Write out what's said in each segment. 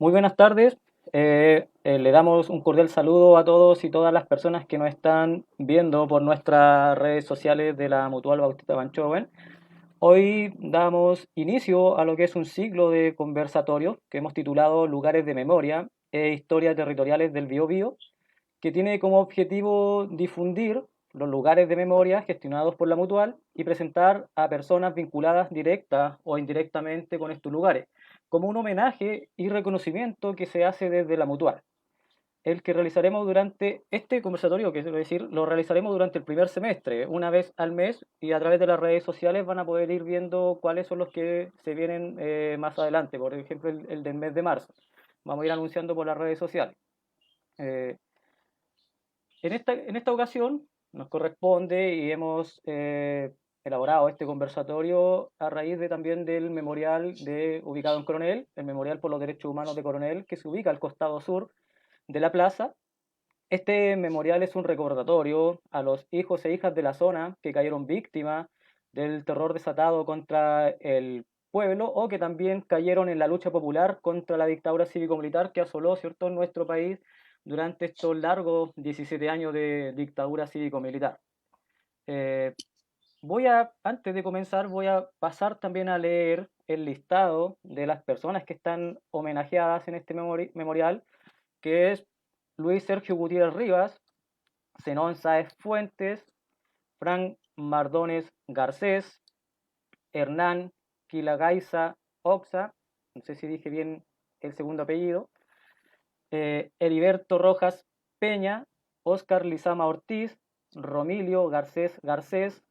Muy buenas tardes. Le damos un cordial saludo a todos y todas las personas que nos están viendo por nuestras redes sociales de la Mutual Bautista Banchoven. Hoy damos inicio a lo que es un ciclo de conversatorios que hemos titulado Lugares de Memoria e Historias Territoriales del Biobío, que tiene como objetivo difundir los lugares de memoria gestionados por la Mutual y presentar a personas vinculadas directa o indirectamente con estos lugares, como un homenaje y reconocimiento que se hace desde la Mutual. El que realizaremos durante este conversatorio, que es decir, lo realizaremos durante el primer semestre, una vez al mes, y a través de las redes sociales van a poder ir viendo cuáles son los que se vienen más adelante, por ejemplo el del mes de marzo. Vamos a ir anunciando por las redes sociales. Eh, en esta ocasión nos corresponde y hemos elaborado este conversatorio a raíz también del memorial ubicado en Coronel, el Memorial por los Derechos Humanos de Coronel, que se ubica al costado sur de la plaza. Este memorial es un recordatorio a los hijos e hijas de la zona que cayeron víctimas del terror desatado contra el pueblo o que también cayeron en la lucha popular contra la dictadura cívico-militar que asoló, ¿cierto?, nuestro país durante estos largos 17 años de dictadura cívico-militar. Eh, Antes de comenzar, voy a pasar también a leer el listado de las personas que están homenajeadas en este memorial, que es Luis Sergio Gutiérrez Rivas, Zenón Sáez Fuentes, Frank Mardones Garcés, Hernán Quilagaiza Oxa, no sé si dije bien el segundo apellido, Heriberto Rojas Peña, Óscar Lizama Ortiz, Romilio Garcés Garcés,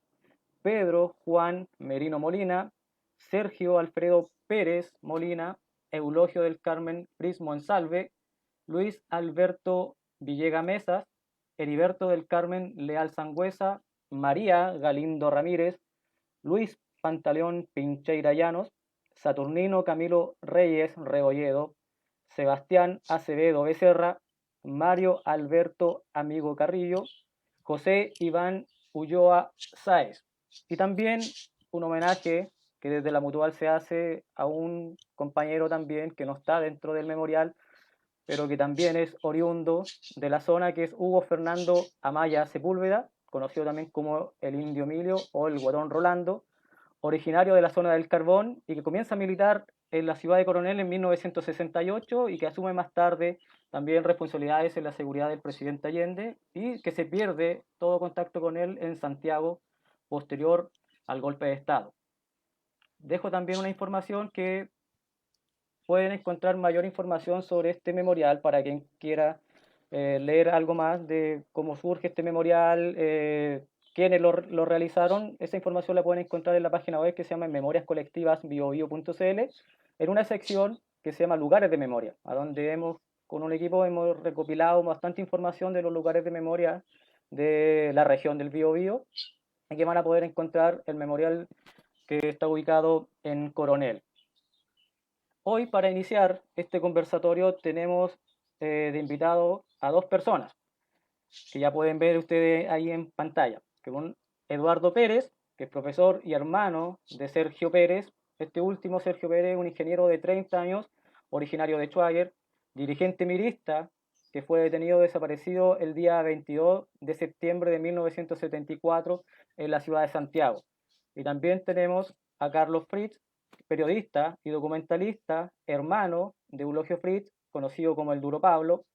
Pedro Juan Merino Molina, Sergio Alfredo Pérez Molina, Eulogio del Carmen Pris Monsalve, Luis Alberto Villega Mesas, Heriberto del Carmen Leal Sangüesa, María Galindo Ramírez, Luis Pantaleón Pincheira Llanos, Saturnino Camilo Reyes Rebolledo, Sebastián Acevedo Becerra, Mario Alberto Amigo Carrillo, José Iván Ulloa Sáez. Y también un homenaje que desde la Mutual se hace a un compañero también que no está dentro del memorial, pero que también es oriundo de la zona, que es Hugo Fernando Amaya Sepúlveda, conocido también como el Indio Emilio o el Guatón Rolando, originario de la zona del Carbón y que comienza a militar en la ciudad de Coronel en 1968 y que asume más tarde también responsabilidades en la seguridad del presidente Allende y que se pierde todo contacto con él en Santiago posterior al golpe de Estado. Dejo también una información que pueden encontrar mayor información sobre este memorial para quien quiera leer algo más de cómo surge este memorial, quiénes lo realizaron. Esa información la pueden encontrar en la página web que se llama memoriascolectivasbiobio.cl, en una sección que se llama Lugares de Memoria, a donde con un equipo hemos recopilado bastante información de los lugares de memoria de la región del Biobío, y que van a poder encontrar el memorial que está ubicado en Coronel. Hoy, para iniciar este conversatorio, tenemos de invitado a dos personas que ya pueden ver ustedes ahí en pantalla, que son Eduardo Pérez, que es profesor y hermano de Sergio Pérez. Este último, Sergio Pérez, un ingeniero de 30 años, originario de Schwager, dirigente mirista, que fue detenido desaparecido el día 22 de septiembre de 1974 en la ciudad de Santiago. Y también tenemos a Carlos Fritz, periodista y documentalista, hermano de Eulogio Fritz, conocido como el Duro Pablo,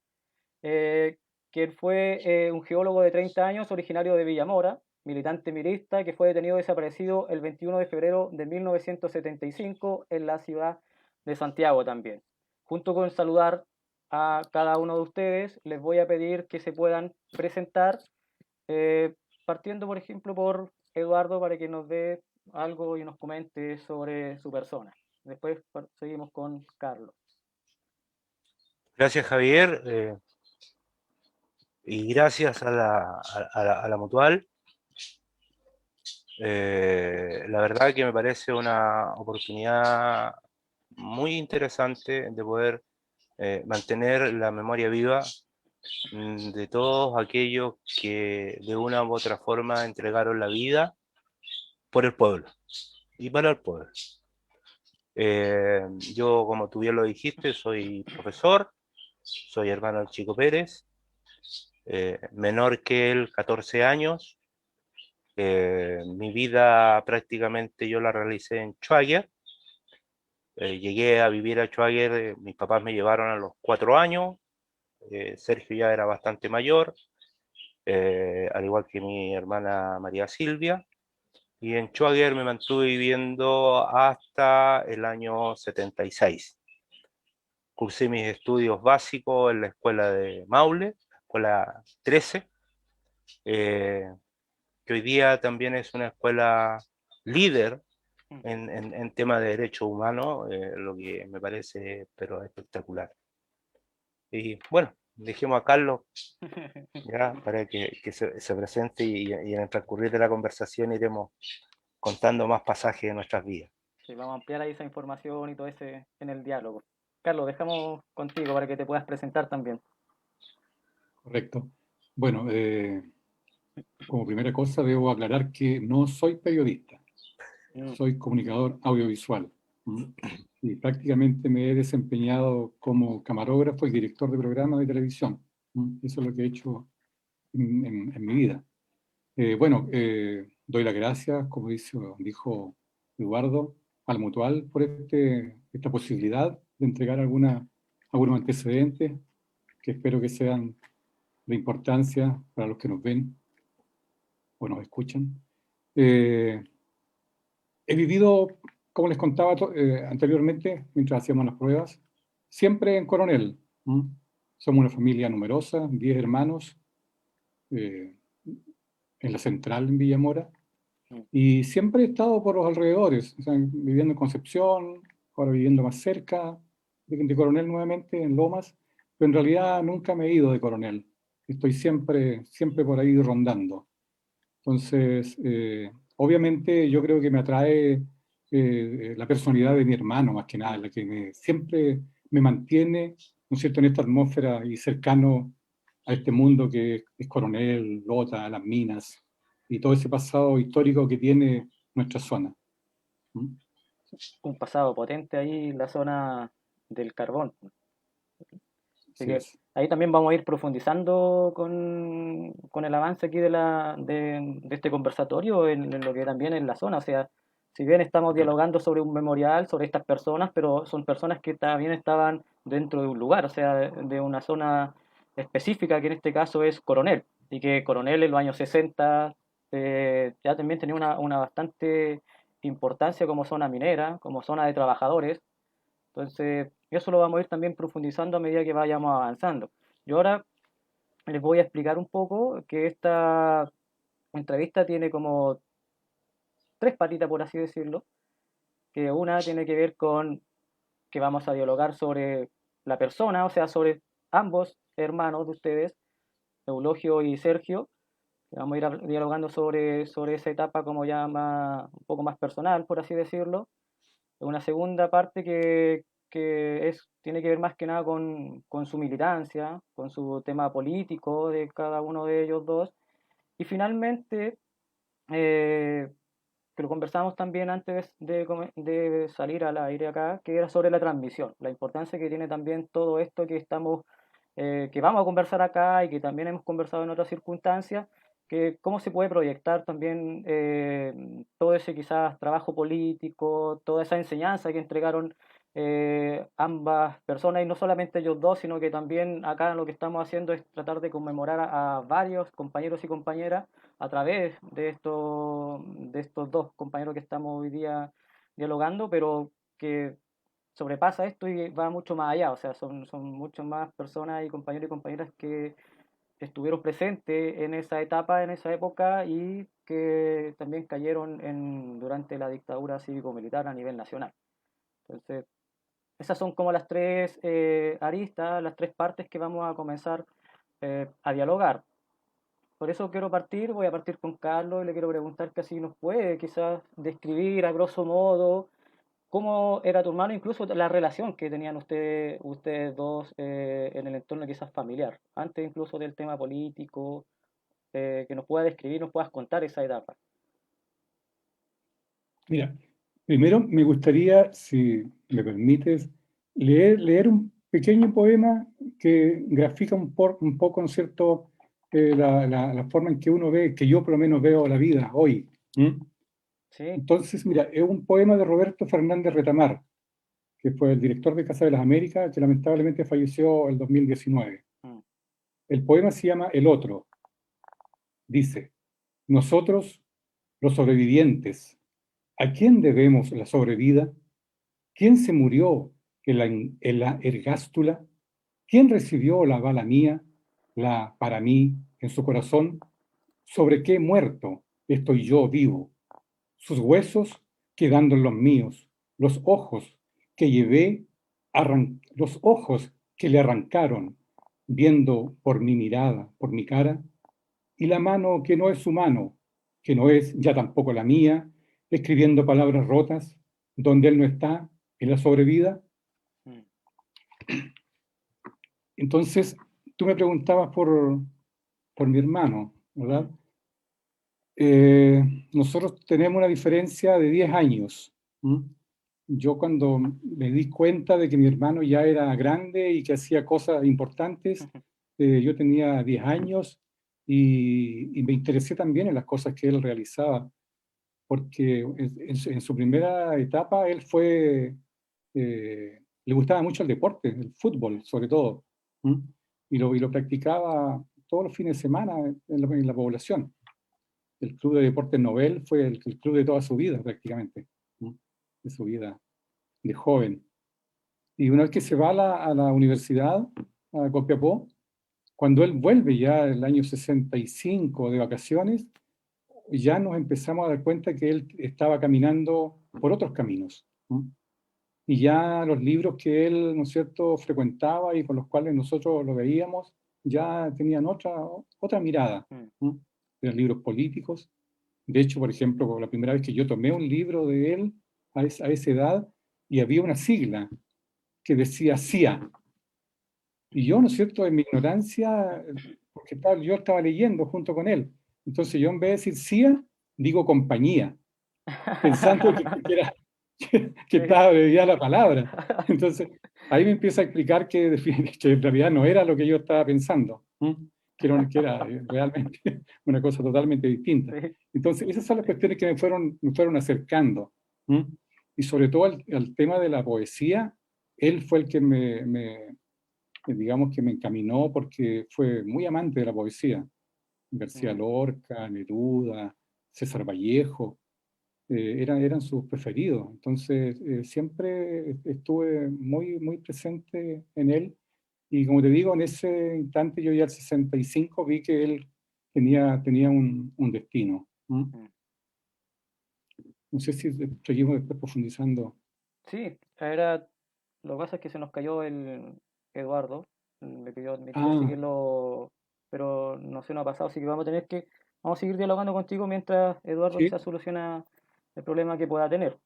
eh, que fue un geólogo de 30 años, originario de Villamora, militante mirista, que fue detenido desaparecido el 21 de febrero de 1975 en la ciudad de Santiago también. Junto con saludar a cada uno de ustedes, les voy a pedir que se puedan presentar, eh, partiendo, por ejemplo, por Eduardo, para que nos dé algo y nos comente sobre su persona. Después seguimos con Carlos. Gracias, Javier, y gracias a la Mutual. La verdad que me parece una oportunidad muy interesante de poder mantener la memoria viva de todos aquellos que de una u otra forma entregaron la vida por el pueblo y para el pueblo. Yo, como tú bien lo dijiste, soy profesor, soy hermano del Chico Pérez, menor que él, 14 años. Mi vida prácticamente yo la realicé en Schwager. Llegué a vivir a Schwager, mis papás me llevaron a los 4 años. Sergio ya era bastante mayor, al igual que mi hermana María Silvia. Y en Schwager me mantuve viviendo hasta el año 76. Cursé mis estudios básicos en la escuela de Maule, la escuela 13, eh, que hoy día también es una escuela líder en temas de derechos humanos, lo que me parece pero espectacular. Y bueno, dejemos a Carlos ya para que se presente y en el transcurrir de la conversación iremos contando más pasajes de nuestras vidas. Sí, vamos a ampliar ahí esa información y todo ese en el diálogo. Carlos, dejamos contigo para que te puedas presentar también. Correcto. Bueno, como primera cosa debo aclarar que no soy periodista, Mm, soy comunicador audiovisual. ¿Mm? Y prácticamente me he desempeñado como camarógrafo y director de programas de televisión. ¿Mm? Eso es lo que he hecho en mi vida. Bueno, doy las gracias, como dijo Eduardo, al Mutual por esta posibilidad de entregar algunos antecedentes que espero que sean de importancia para los que nos ven o nos escuchan. Eh, He vivido, como les contaba anteriormente, mientras hacíamos las pruebas, siempre en Coronel. ¿Mm? Somos una familia numerosa, 10 hermanos, eh, en la central en Villamora, mm. y siempre he estado por los alrededores, o sea, viviendo en Concepción, ahora viviendo más cerca de Coronel nuevamente, en Lomas, pero en realidad nunca me he ido de Coronel. Estoy siempre por ahí rondando. Entonces, obviamente yo creo que me atrae la personalidad de mi hermano, más que nada, la que siempre me mantiene, ¿no es cierto?, en esta atmósfera y cercano a este mundo que es Coronel, Lota, las minas y todo ese pasado histórico que tiene nuestra zona. ¿Mm? Un pasado potente ahí en la zona del carbón. Así Así que es. ahí también vamos a ir profundizando con el avance aquí de este conversatorio en lo que también es la zona. O sea, si bien estamos dialogando sobre un memorial, sobre estas personas, pero son personas que también estaban dentro de un lugar, o sea, de una zona específica, que en este caso es Coronel. Y que Coronel en los años 60 ya también tenía una bastante importancia como zona minera, como zona de trabajadores. Entonces, eso lo vamos a ir también profundizando a medida que vayamos avanzando. Yo ahora les voy a explicar un poco que esta entrevista tiene como tres patitas, por así decirlo, que una tiene que ver con que vamos a dialogar sobre la persona, o sea, sobre ambos hermanos de ustedes, Eulogio y Sergio. Vamos a ir dialogando sobre esa etapa como ya un poco más personal, por así decirlo. Una segunda parte tiene que ver más que nada con su militancia, con su tema político de cada uno de ellos dos. Y finalmente, eh, que lo conversamos también antes de salir al aire acá, que era sobre la transmisión, la importancia que tiene también todo esto que vamos a conversar acá y que también hemos conversado en otras circunstancias, que cómo se puede proyectar también todo ese quizás trabajo político, toda esa enseñanza que entregaron ambas personas, y no solamente ellos dos, sino que también acá lo que estamos haciendo es tratar de conmemorar a varios compañeros y compañeras a través de estos dos compañeros que estamos hoy día dialogando, pero que sobrepasa esto y va mucho más allá, o sea, son muchas más personas y compañeros y compañeras que estuvieron presentes en esa etapa, en esa época, y que también cayeron durante la dictadura cívico-militar a nivel nacional. Entonces, esas son como las tres aristas, las tres partes que vamos a comenzar a dialogar. Por eso voy a partir con Carlos y le quiero preguntar que si nos puede quizás describir a grosso modo cómo era tu hermano, incluso la relación que tenían ustedes dos en el entorno quizás familiar, antes incluso del tema político, que nos pueda describir, nos puedas contar esa etapa. Mira, Primero me gustaría, si me permites, leer un pequeño poema que grafica un poco, ¿no es cierto?, la forma en que uno ve, que yo por lo menos veo la vida hoy. ¿Mm? Sí. Entonces, mira, es un poema de Roberto Fernández Retamar, que fue el director de Casa de las Américas, que lamentablemente falleció en 2019. Mm. El poema se llama El Otro. Dice: nosotros, los sobrevivientes, ¿a quién debemos la sobrevida? ¿Quién se murió en la ergástula? ¿Quién recibió la bala mía, la para mí, en su corazón? ¿Sobre qué muerto estoy yo vivo? Sus huesos quedando en los míos, los ojos que llevé, los ojos que le arrancaron, viendo por mi mirada, por mi cara, y la mano que no es su mano, que no es ya tampoco la mía, escribiendo palabras rotas, donde él no está, en la sobrevida. Mm. Entonces, tú me preguntabas por mi hermano, ¿verdad? Nosotros tenemos una diferencia de 10 años. ¿Mm? Yo cuando me di cuenta de que mi hermano ya era grande y que hacía cosas importantes, yo tenía 10 años y me interesé también en las cosas que él realizaba, porque en su primera etapa él le gustaba mucho el deporte, el fútbol sobre todo, ¿Mm? Y lo practicaba todos los fines de semana en la población. El Club de Deportes Nobel fue el club de toda su vida prácticamente, ¿no? De su vida de joven. Y una vez que se va a la universidad, a Copiapó, cuando él vuelve ya el año 65 de vacaciones, ya nos empezamos a dar cuenta que él estaba caminando por otros caminos, ¿no? Y ya los libros que él, ¿no es cierto?, frecuentaba y con los cuales nosotros lo veíamos, ya tenían otra mirada, Mm. ¿no? Eran libros políticos. De hecho, por ejemplo, la primera vez que yo tomé un libro de él a esa edad, y había una sigla que decía CIA. Y yo, ¿no es cierto?, en mi ignorancia, porque yo estaba leyendo junto con él. Entonces yo en vez de decir CIA, digo compañía, pensando que era, que Sí. estaba abreviada la palabra. Entonces ahí me empieza a explicar que en realidad no era lo que yo estaba pensando, ¿no? Que era realmente una cosa totalmente distinta. Sí. Entonces esas son las cuestiones que me fueron acercando, ¿no? Y sobre todo al tema de la poesía, él fue el que digamos que me encaminó, porque fue muy amante de la poesía. García Mm. Lorca, Neruda, César Vallejo, eran sus preferidos. Entonces, siempre estuve muy presente en él. Y como te digo, en ese instante, yo ya al 65 vi que él tenía un destino. ¿No? Mm. No sé si seguimos después profundizando. Sí, era, lo que pasa es que se nos cayó el Eduardo, me pidió Ah, seguirlo, pero no se nos ha pasado, así que vamos a seguir dialogando contigo mientras Eduardo sí, quizás soluciona el problema que pueda tener.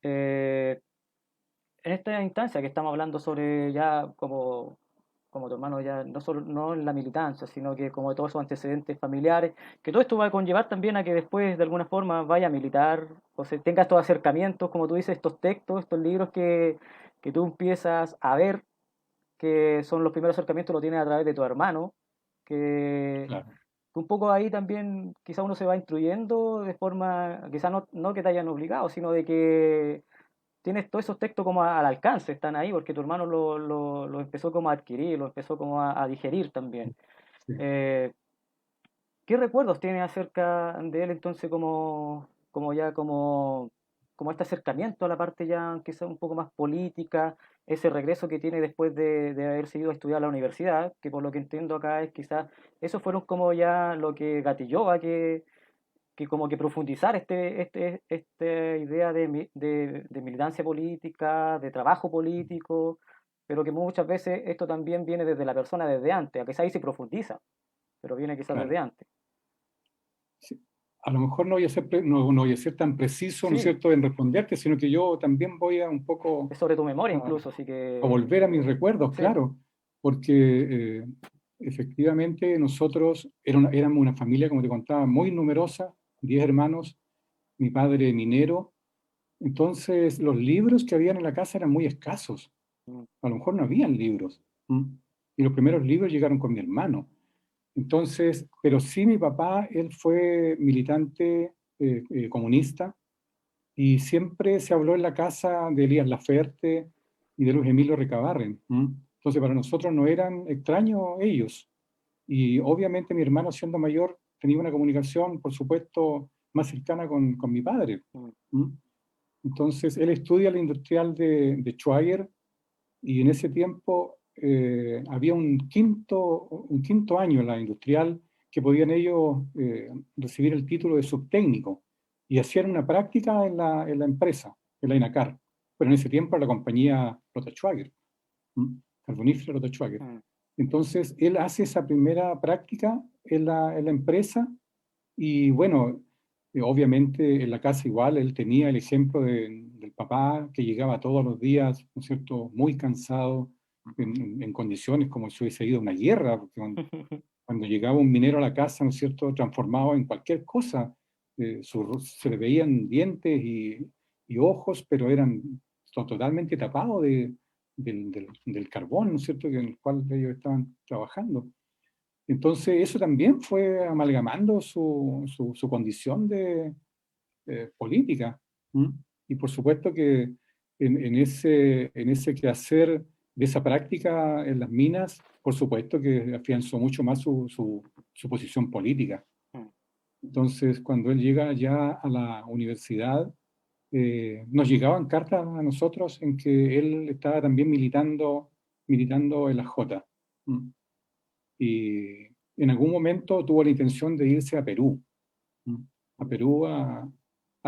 Eh, en esta instancia que estamos hablando sobre ya como tu hermano ya no solo no en la militancia, sino que como de todos sus antecedentes familiares, que todo esto va a conllevar también a que después de alguna forma vaya a militar, o sea, tenga estos acercamientos, como tú dices, estos textos, estos libros que tú empiezas a ver, que son los primeros acercamientos, lo tienes a través de tu hermano, que claro. un poco ahí también quizá uno se va instruyendo de forma, quizá no que te hayan obligado, sino de que tienes todos esos textos como al alcance, están ahí, porque tu hermano lo empezó como a adquirir, lo empezó como a digerir también. Sí. Eh, ¿Qué recuerdos tienes acerca de él entonces como este acercamiento a la parte ya quizá un poco más política, ese regreso que tiene después de haber seguido a estudiar a la universidad, que por lo que entiendo acá es quizás, esos fueron como ya lo que gatilló a que como que profundizar esta idea de militancia política, de trabajo político, pero que muchas veces esto también viene desde la persona desde antes, a quizás ahí se profundiza, pero viene quizás Claro. desde antes. Sí. A lo mejor no voy a ser, no voy a ser tan preciso, ¿no es Sí, cierto?, en responderte, sino que yo también voy a un poco es sobre tu memoria a, incluso, así a que volver a mis recuerdos, sí. claro, porque efectivamente nosotros éramos una familia, como te contaba, muy numerosa, 10 hermanos, mi padre minero, Entonces, los libros que habían en la casa eran muy escasos. Mm. A lo mejor no habían libros. Y los primeros libros llegaron con mi hermano. Entonces, pero sí mi papá, él fue militante comunista, y siempre se habló en la casa de Elías Laferte y de Luis Emilio Recabarren. Entonces, para nosotros no eran extraños ellos. Y obviamente mi hermano, siendo mayor, tenía una comunicación, por supuesto, más cercana con mi padre. Entonces, él estudia la industrial de Schwager, y en ese tiempo había un quinto año en la industrial que podían ellos recibir el título de subtécnico, y hacían una práctica en la empresa, en la INACAR, pero en ese tiempo era la compañía Rota Schwager, carbonífera Rota Schwager. Entonces, él hace esa primera práctica en la empresa, y bueno, obviamente en la casa igual él tenía el ejemplo del papá que llegaba todos los días, ¿no es cierto?, muy cansado, en condiciones como si hubiese ido a una guerra, porque cuando llegaba un minero a la casa, ¿no es cierto?, transformado en cualquier cosa, se le veían dientes y ojos, pero eran totalmente tapados del carbón, ¿no es cierto?, en el cual ellos estaban trabajando. Entonces, eso también fue amalgamando su condición de política. Y por supuesto que en ese quehacer de esa práctica en las minas, por supuesto que afianzó mucho más su posición política. Entonces, cuando él llega ya a la universidad, nos llegaban cartas a nosotros en que él estaba también militando en la J. Y en algún momento tuvo la intención de irse a Perú, a Perú a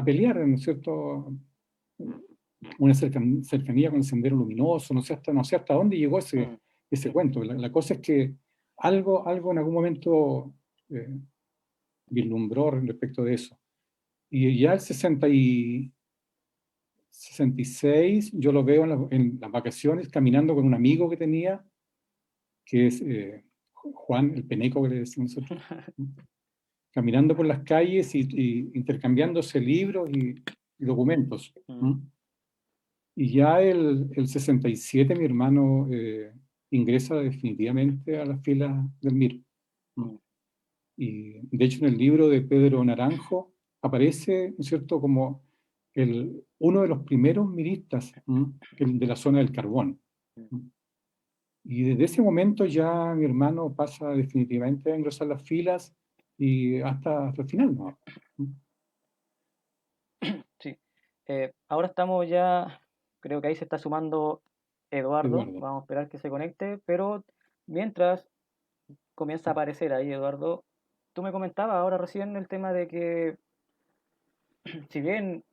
pelear, ¿no es cierto?, una cercanía con el Sendero Luminoso, no sé hasta dónde llegó ese cuento. La cosa es que algo en algún momento vislumbró respecto de eso. Y ya el 66, yo lo veo en las vacaciones caminando con un amigo que tenía, que es Juan, el Peneco que le decimos nosotros, caminando por las calles y intercambiándose libros y documentos. Y ya el 67 mi hermano ingresa definitivamente a las filas del MIR. Y de hecho en el libro de Pedro Naranjo aparece, ¿no es cierto?, como uno de los primeros miristas de la zona del carbón. Y desde ese momento ya mi hermano pasa definitivamente a ingresar las filas y hasta el final, ¿no? Sí. Ahora estamos ya, creo que ahí se está sumando Eduardo. Eduardo. Vamos a esperar que se conecte, pero mientras comienza a aparecer ahí Eduardo, tú me comentabas ahora recién el tema de que, si bien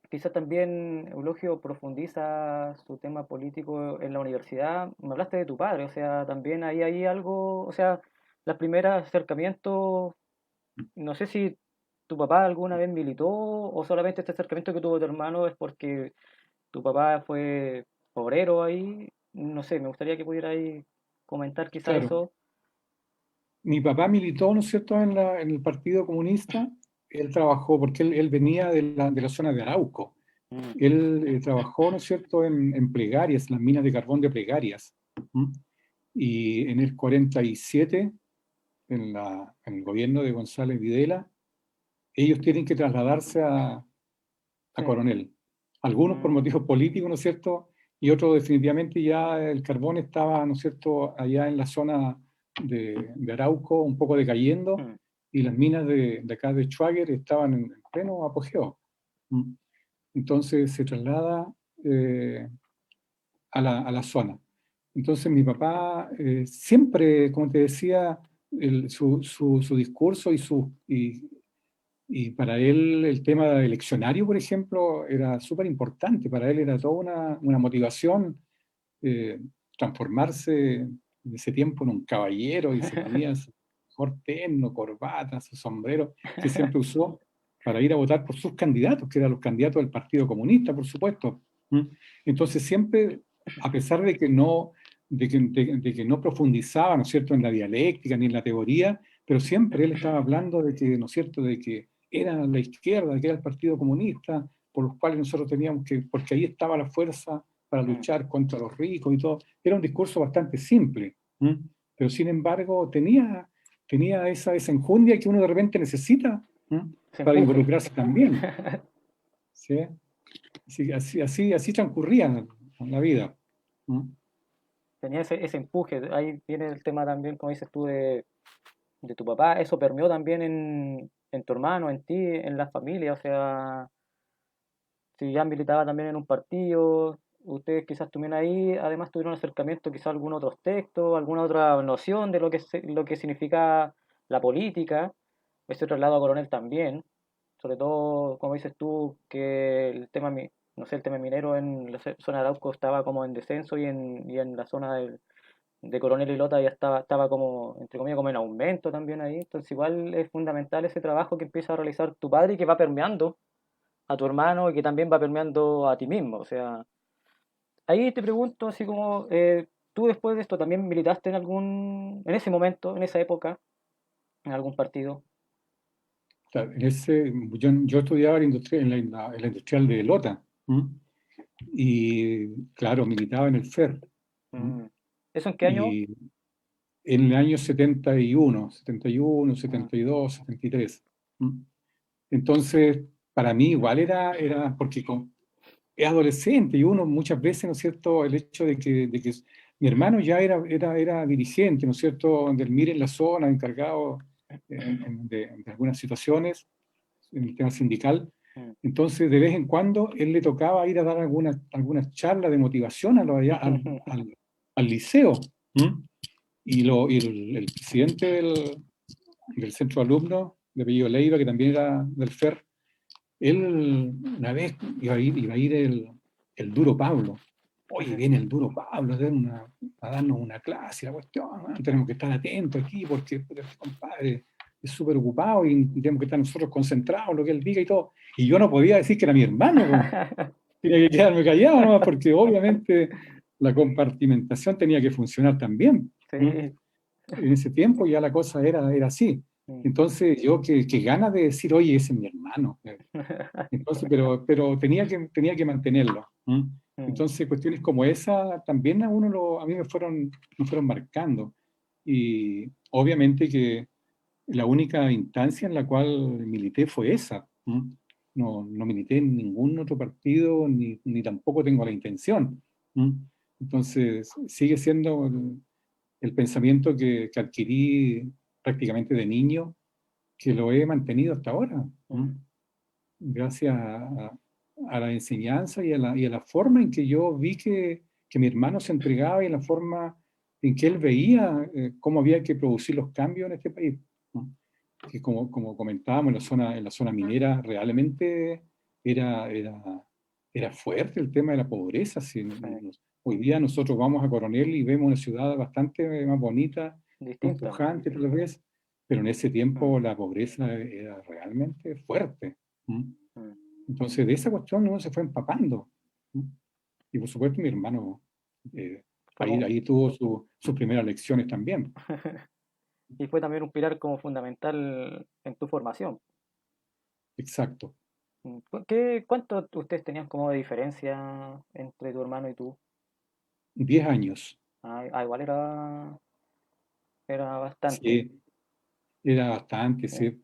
quizás también Eulogio profundiza su tema político en la universidad, me hablaste de tu padre, o sea, también ahí hay algo, o sea, las primeras acercamientos, no sé si tu papá alguna vez militó o solamente este acercamiento que tuvo tu hermano es porque tu papá fue obrero ahí, no sé, me gustaría que pudiera ahí comentar quizá Claro, eso. mi papá militó, ¿no es cierto?, en el Partido Comunista. Él trabajó, porque él venía de la zona de Arauco. Él trabajó, ¿no es cierto?, en Plegarias, las minas de carbón de Plegarias. Y en el 47, en el gobierno de González Videla, ellos tienen que trasladarse a Sí. Coronel. Algunos por motivos políticos, ¿no es cierto?, y otros definitivamente ya el carbón estaba, ¿no es cierto?, allá en la zona de Arauco un poco decayendo, y las minas de acá de Schwager estaban en pleno apogeo. Entonces se traslada a la zona. Entonces mi papá siempre, como te decía, su discurso y para él el tema eleccionario, por ejemplo, era súper importante. Para él era toda una motivación transformarse en ese tiempo en un caballero, y se ponía su mejor terno, corbata, su sombrero, que siempre usó para ir a votar por sus candidatos, que eran los candidatos del Partido Comunista, por supuesto. Entonces siempre, a pesar de que de que no profundizaba, ¿no es cierto?, en la dialéctica ni en la teoría, pero siempre él estaba hablando de que, ¿no es cierto?, de que era la izquierda, que era el Partido Comunista, por los cuales nosotros teníamos que, porque ahí estaba la fuerza para luchar contra los ricos y todo. Era un discurso bastante simple, pero sin embargo tenía esa enjundia que uno de repente necesita Se para empuje. involucrarse también. ¿Sí? Así transcurría la vida. Tenía ese empuje. Ahí viene el tema también, como dices tú, de tu papá. Eso permeó también en tu hermano, en ti, en la familia. O sea, si ya militaba también en un partido, ustedes quizás tuvieron ahí, además tuvieron un acercamiento quizás a algún otro texto, alguna otra noción de lo que significa la política, ese traslado a coronel también, sobre todo, como dices tú, que el tema, no sé, el tema minero en la zona de Arauco estaba como en descenso y en la zona de Coronel y Lota ya estaba como, entre comillas, como en aumento también ahí, entonces igual es fundamental ese trabajo que empieza a realizar tu padre y que va permeando a tu hermano y que también va permeando a ti mismo. O sea, ahí te pregunto, así como, ¿tú después de esto también militaste en ese momento, en esa época, en algún partido? Claro, yo estudiaba en la industrial de Lota, y claro, militaba en el FER, Mm. ¿Eso en qué año? y en el año 71, Mm. 72, 73. Entonces, para mí igual era porque es adolescente y uno muchas veces, ¿no es cierto?, el hecho de que mi hermano ya era dirigente, ¿no es cierto?, del MIR en la zona, encargado de algunas situaciones en el tema sindical. Mm. Entonces, de vez en cuando, él le tocaba ir a dar algunas charlas de motivación al liceo. Y el presidente del centro de alumnos, de apellido Leiva, que también era del FER, él una vez iba a ir el duro Pablo. Oye, viene el duro Pablo a darnos una clase, la cuestión, ¿no? Tenemos que estar atentos aquí porque este compadre es súper ocupado y tenemos que estar nosotros concentrados en lo que él diga y todo. Y yo no podía decir que era mi hermano, po. Tenía que quedarme callado, ¿no? Porque obviamente la compartimentación tenía que funcionar también. Sí. En ese tiempo ya la cosa era así. Mm. Entonces yo que ganas de decir, oye, ese es mi hermano. Entonces, pero tenía que mantenerlo. Mm. Entonces, cuestiones como esa también a mí me fueron marcando. Y obviamente que la única instancia en la cual milité fue esa. No milité en ningún otro partido, ni tampoco tengo la intención. Entonces, sigue siendo el pensamiento que adquirí prácticamente de niño, que lo he mantenido hasta ahora. Mm. Gracias a la enseñanza y a la forma en que yo vi que mi hermano se entregaba y en la forma en que él veía cómo había que producir los cambios en este país, ¿no? Que como comentábamos, en la zona minera realmente era, era, era fuerte el tema de la pobreza. Si Sí. hoy día nosotros vamos a Coronel y vemos una ciudad bastante más bonita, más Distinto. pujante tal vez, pero en ese Mm. tiempo la pobreza era realmente fuerte. ¿Mm? Mm. Entonces, de esa cuestión uno se fue empapando. ¿Mm? Y por supuesto, mi hermano Fue ahí, como- ahí tuvo sus primeras lecciones también. y fue también un pilar como fundamental en tu formación. Exacto. Mm. ¿Cuánto ustedes tenían como de diferencia entre tu hermano y tú? 10 años. Igual era bastante. Sí, era bastante, Sí. sí.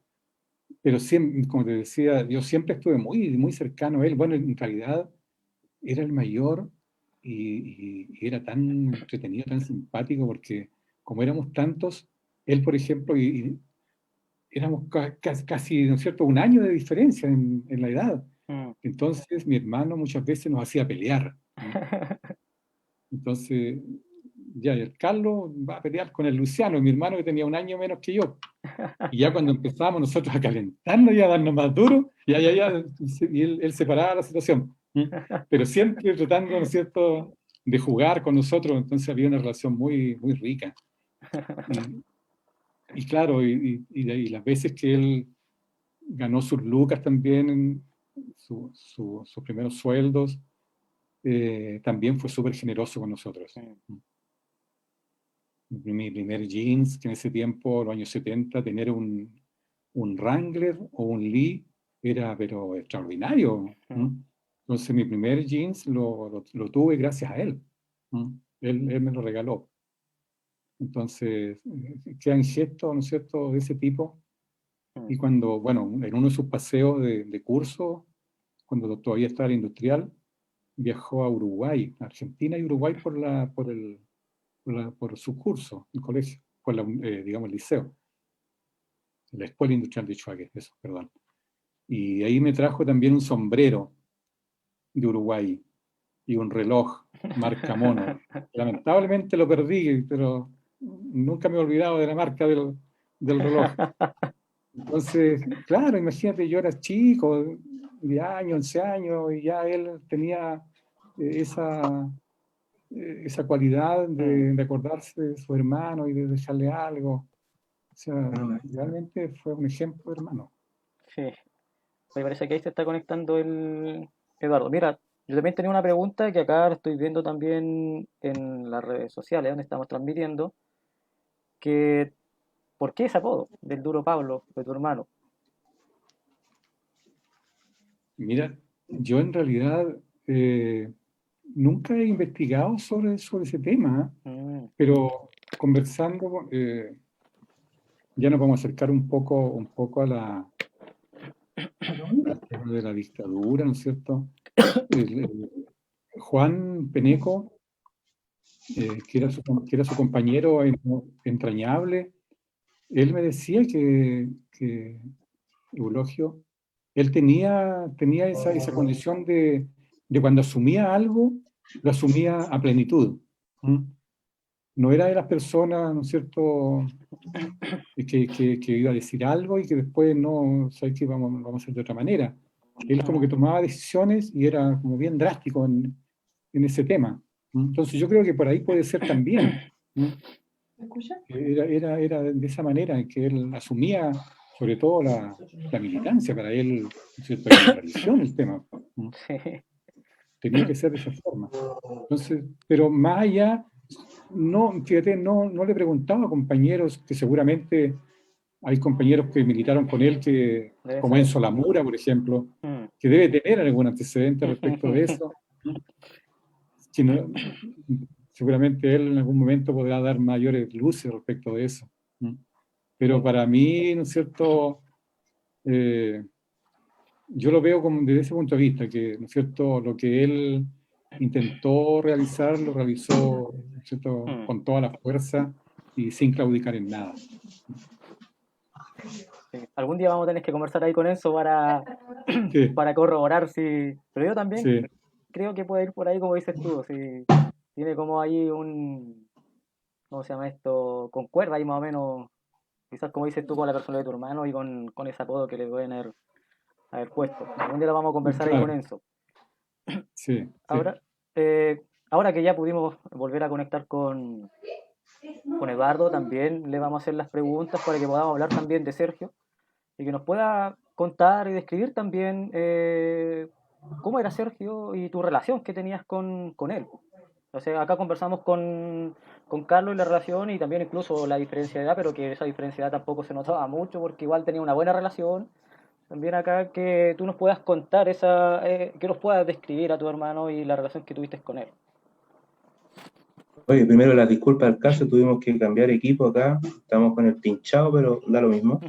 Pero siempre, como te decía, yo siempre estuve muy, muy cercano a él. Bueno, en realidad era el mayor y era tan entretenido, tan simpático, porque como éramos tantos, él, por ejemplo, y éramos casi, ¿no es cierto?, un año de diferencia en la edad. Mm. Entonces, mi hermano muchas veces nos hacía pelear, ¿no? Entonces, ya, el Carlos va a pelear con el Luciano, mi hermano que tenía un año menos que yo. Y ya cuando empezamos nosotros a calentarnos y a darnos más duro, y él separaba la situación. Pero siempre tratando, ¿no es cierto?, de jugar con nosotros, entonces había una relación muy, muy rica. Y, y claro, y las veces que él ganó sus lucas también, sus primeros sueldos, también fue súper generoso con nosotros. Mm. Mi primer jeans, que en ese tiempo, los años 70, tener un Wrangler o un Lee, era pero extraordinario. Entonces mi primer jeans lo tuve gracias a él. Él me lo regaló. Entonces, quedan gestos, ¿no es cierto?, de ese tipo. Y cuando, bueno, en uno de sus paseos de curso, cuando todavía estaba en industrial, viajó a Uruguay, Argentina y Uruguay por su curso, el colegio, digamos, el liceo, la Escuela Industrial de Chuague, eso, perdón. Y ahí me trajo también un sombrero de Uruguay y un reloj marca Mono. Lamentablemente lo perdí, pero nunca me he olvidado de la marca del reloj. Entonces, claro, imagínate, yo era chico, 10 años, 11 años, y ya él tenía esa cualidad de acordarse de su hermano y de dejarle algo. O sea, realmente fue un ejemplo de hermano. Sí, me parece que ahí se está conectando el Eduardo. Mira, yo también tenía una pregunta que acá la estoy viendo también en las redes sociales donde estamos transmitiendo, que ¿por qué ese apodo del Duro Pablo, de tu hermano? Mira, yo en realidad nunca he investigado sobre ese tema, pero conversando, ya nos vamos a acercar un poco a la de la dictadura, ¿no es cierto? Juan Peneco, que era su compañero entrañable, él me decía que Eulogio, él tenía esa condición de cuando asumía algo, lo asumía a plenitud. No era de las personas, ¿no es cierto?, que iba a decir algo y que después no, ¿sabes qué? Vamos a hacer de otra manera. Él como que tomaba decisiones y era como bien drástico en ese tema. Entonces yo creo que por ahí puede ser también. ¿Me escucha? Era de esa manera en que él asumía sobre todo la militancia. Para él, ¿no es cierto?, era una religión el tema. Tenía que ser de esa forma. Entonces, pero más allá, no, fíjate, no le preguntaba a compañeros que seguramente hay compañeros que militaron con él, como Enzo Lamura, por ejemplo, que debe tener algún antecedente respecto de eso. Seguramente él en algún momento podrá dar mayores luces respecto de eso. Pero para mí, ¿no es cierto?, yo lo veo como desde ese punto de vista, que, ¿no es cierto?, lo que él intentó realizar, lo realizó, ¿no es cierto?, con toda la fuerza y sin claudicar en nada. Sí. Algún día vamos a tener que conversar ahí con Enzo para corroborar si... Pero yo también creo que puede ir por ahí como dices tú, si tiene como ahí ¿cómo se llama esto? Concuerda ahí más o menos, quizás como dices tú, con la persona de tu hermano y con ese apodo que le pueden haber puesto. Algún día lo vamos a conversar ahí con Enzo. Sí. Ahora, ahora que ya pudimos volver a conectar con Eduardo, también le vamos a hacer las preguntas para que podamos hablar también de Sergio y que nos pueda contar y describir también cómo era Sergio y tu relación que tenías con él. O sea, acá conversamos con Carlos y la relación y también incluso la diferencia de edad, pero que esa diferencia de edad tampoco se notaba mucho porque igual tenía una buena relación. También acá que tú nos puedas contar que nos puedas describir a tu hermano y la relación que tuviste con él. Oye, primero las disculpas al caso, tuvimos que cambiar equipo acá, estamos con el pinchado, pero da lo mismo.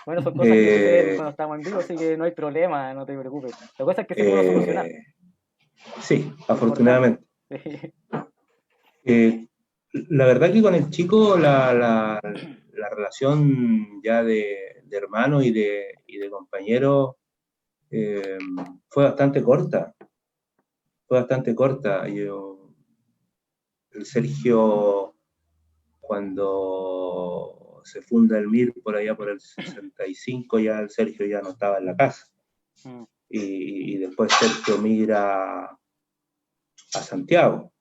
Bueno, son cosas que suceden cuando estamos en vivo, así que no hay problema, no te preocupes. La cosa es que se pudo solucionar. Sí, afortunadamente. La verdad que con el chico la relación ya de hermano y de compañero fue bastante corta. El Sergio, cuando se funda el MIR por allá por el 65, ya el Sergio ya no estaba en la casa. Y después Sergio migra a Santiago.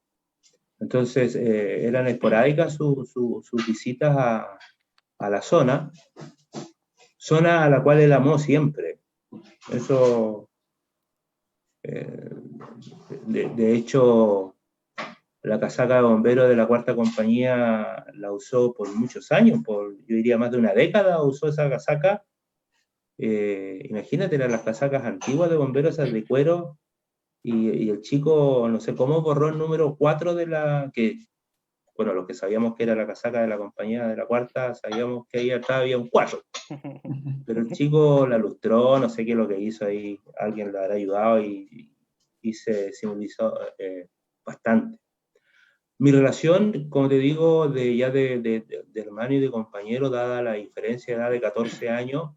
Entonces eran esporádicas sus visitas a la zona a la cual él amó siempre. Eso, de hecho, la casaca de bombero de la cuarta compañía la usó por muchos años, yo diría más de una década usó esa casaca, Imagínate, eran las casacas antiguas de bomberos, esas de cuero, y el chico, no sé cómo, borró el número 4 de la, que, bueno, los que sabíamos que era la casaca de la compañía de la cuarta, sabíamos que ahí atrás había un 4. Pero el chico la lustró, no sé qué es lo que hizo ahí, alguien le habrá ayudado y se simbolizó bastante. Mi relación, como te digo, de hermano y de compañero, dada la diferencia de edad de 14 años,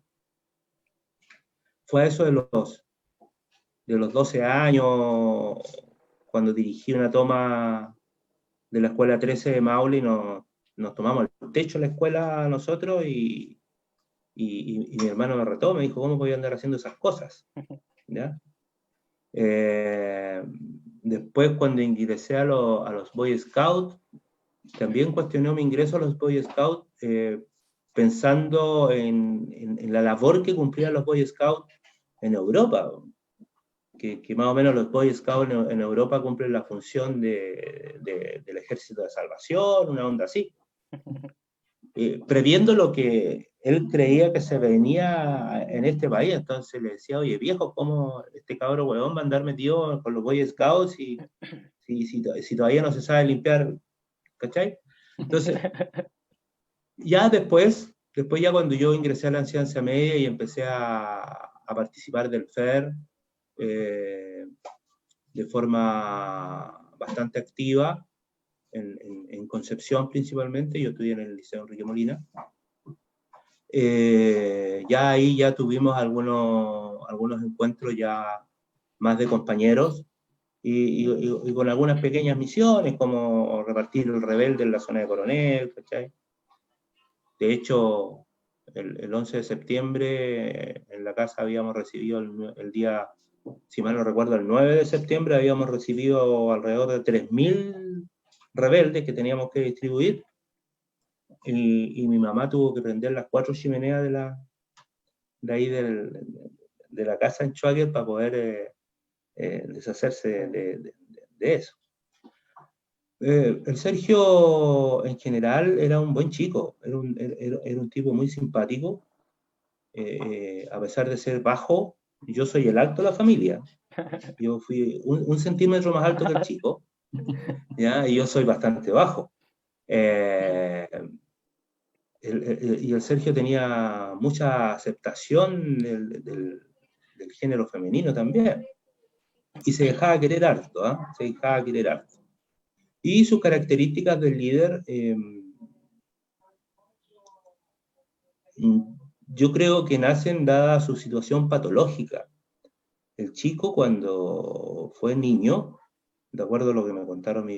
fue eso de los 12 años, cuando dirigí una toma de la escuela 13 de Maule, nos tomamos el techo de la escuela nosotros y mi hermano me retó, me dijo, ¿cómo voy a andar haciendo esas cosas? ¿Ya? Después, cuando ingresé a los Boy Scouts, también cuestionó mi ingreso a los Boy Scouts, pensando en la labor que cumplían los Boy Scouts en Europa, que más o menos los Boy Scouts en Europa cumplen la función del Ejército de Salvación, una onda así. Previendo lo que él creía que se venía en este país, entonces le decía, oye viejo, ¿cómo este cabro huevón va a andar metido con los Boy Scouts si todavía no se sabe limpiar? ¿Cachai? Entonces, ya después ya cuando yo ingresé a la enseñanza media y empecé a participar del FER de forma bastante activa, en Concepción principalmente, yo estudié en el Liceo Enrique Molina, ya ahí ya tuvimos algunos encuentros ya más de compañeros y con algunas pequeñas misiones como repartir el rebelde en la zona de Coronel, ¿cachai? De hecho, el 11 de septiembre en la casa habíamos recibido el día, si mal no recuerdo, el 9 de septiembre habíamos recibido alrededor de 3.000 rebeldes que teníamos que distribuir y mi mamá tuvo que prender las 4 chimeneas de ahí de la casa en Schwager para poder deshacerse de eso. El Sergio en general era un buen chico, era un tipo muy simpático, a pesar de ser bajo, yo soy el alto de la familia, yo fui un centímetro más alto que el chico, ¿ya? Y yo soy bastante bajo. Y el Sergio tenía mucha aceptación del género femenino también, y se dejaba querer harto, ¿eh? Se dejaba querer harto. Y sus características del líder, yo creo que nacen dada su situación patológica. El chico cuando fue niño, de acuerdo a lo que me contaron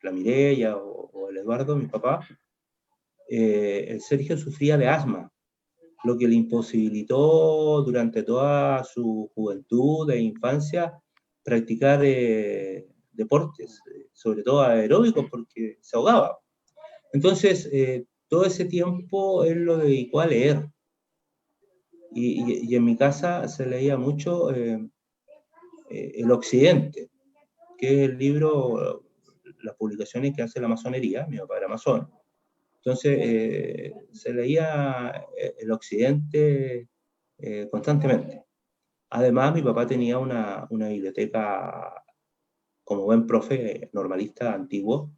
la Mireya o el Eduardo, mi papá, el Sergio sufría de asma, lo que le imposibilitó durante toda su juventud e infancia practicar deportes, sobre todo aeróbicos, porque se ahogaba. Entonces, todo ese tiempo él lo dedicó a leer. Y en mi casa se leía mucho El Occidente, que es el libro, las publicaciones que hace la masonería, mi papá era masón. Entonces, se leía El Occidente constantemente. Además, mi papá tenía una biblioteca, como buen profe normalista antiguo,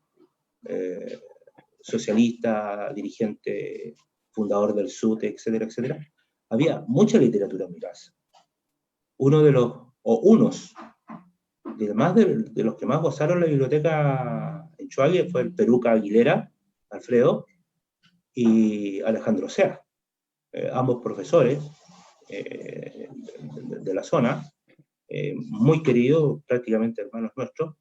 socialista, dirigente, fundador del SUTE, etcétera, etcétera. Había mucha literatura en mi casa. Unos de los que más gozaron la biblioteca en Chuague fue el Peruca Aguilera, Alfredo, y Alejandro Sea, ambos profesores de la zona, muy queridos, prácticamente hermanos nuestros,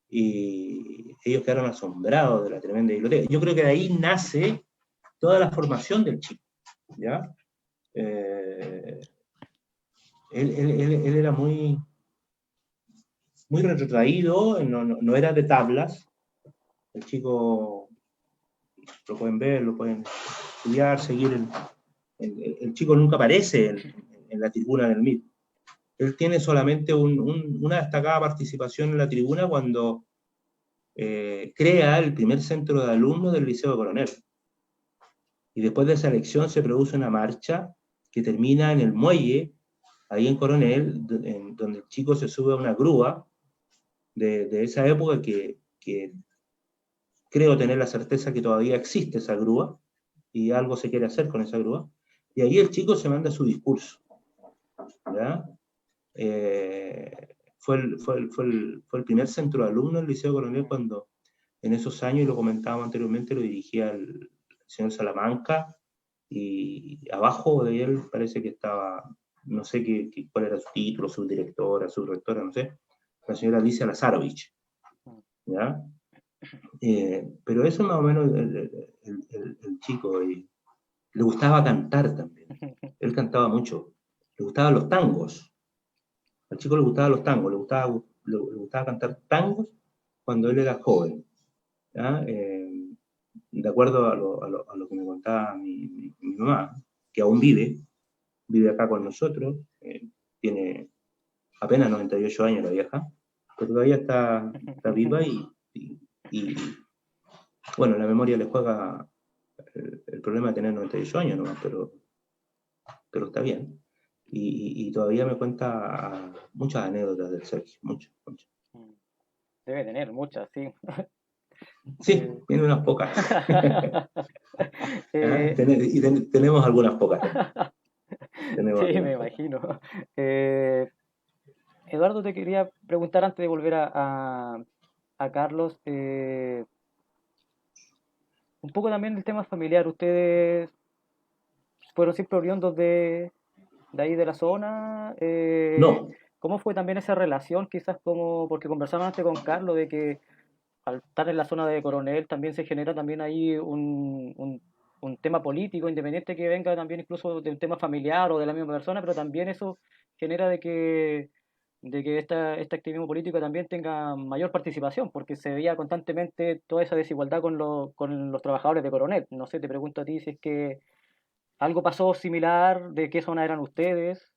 y ellos quedaron asombrados de la tremenda biblioteca. Yo creo que de ahí nace toda la formación del chico, ¿ya? Él era muy retrotraído, no era de tablas. El chico, lo pueden ver, lo pueden estudiar, seguir. El chico nunca aparece en la tribuna del MIT. Él tiene solamente una destacada participación en la tribuna cuando crea el primer centro de alumnos del Liceo de Coronel. Y después de esa elección se produce una marcha que termina en el muelle, ahí en Coronel, donde el chico se sube a una grúa de esa época que creo tener la certeza que todavía existe esa grúa, y algo se quiere hacer con esa grúa, y ahí el chico se manda su discurso, ¿ya? Fue el primer centro de alumnos del Liceo Coronel cuando, en esos años, y lo comentábamos anteriormente, lo dirigía el señor Salamanca, y abajo de él parece que estaba, no sé cuál era su título, subdirectora, subrectora, no sé, la señora Alicia Lazarovich, ¿ya? Pero eso más o menos el chico, y le gustaba cantar también, él cantaba mucho, le gustaban los tangos, al chico le gustaban los tangos, le gustaba cantar tangos cuando él era joven, ¿ya? De acuerdo a lo que me contaba mi mamá, que aún vive acá con nosotros, tiene apenas 98 años la vieja, pero todavía está viva y bueno, la memoria le juega el problema de tener 98 años nomás, pero está bien. Y todavía me cuenta muchas anécdotas del Sergio, muchas. Debe tener muchas, sí. Sí, tiene unas pocas. Tenemos algunas pocas. Sí, me imagino. Eduardo, te quería preguntar antes de volver a Carlos, un poco también del tema familiar. ¿Ustedes fueron siempre oriundos de ahí de la zona? No, ¿Cómo fue también esa relación? Quizás como, porque conversaba antes con Carlos de que al estar en la zona de Coronel también se genera también ahí un tema político, independiente que venga también incluso de un tema familiar o de la misma persona, pero también eso genera de que este activismo político también tenga mayor participación, porque se veía constantemente toda esa desigualdad con los trabajadores de Coronel. No sé, te pregunto a ti si es que algo pasó similar, de qué zona eran ustedes.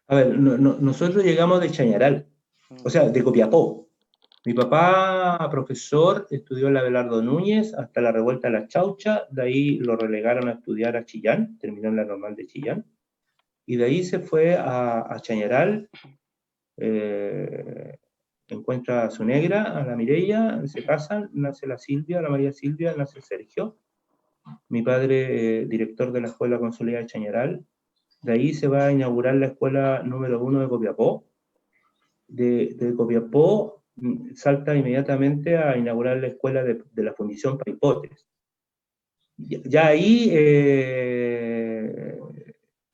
a ver, nosotros llegamos de Chañaral, o sea, de Copiapó. Mi papá, profesor, estudió en la Abelardo Núñez hasta la revuelta de la Chaucha, de ahí lo relegaron a estudiar a Chillán, terminó en la normal de Chillán, y de ahí se fue a Chañaral, encuentra a su negra, a la Mireia, se casan, nace la Silvia, la María Silvia, nace Sergio. Mi padre, director de la Escuela Consolidada de Chañaral, de ahí se va a inaugurar la escuela número 1 de Copiapó. De Copiapó salta inmediatamente a inaugurar la escuela de la Fundición Paipotes. Ya ahí,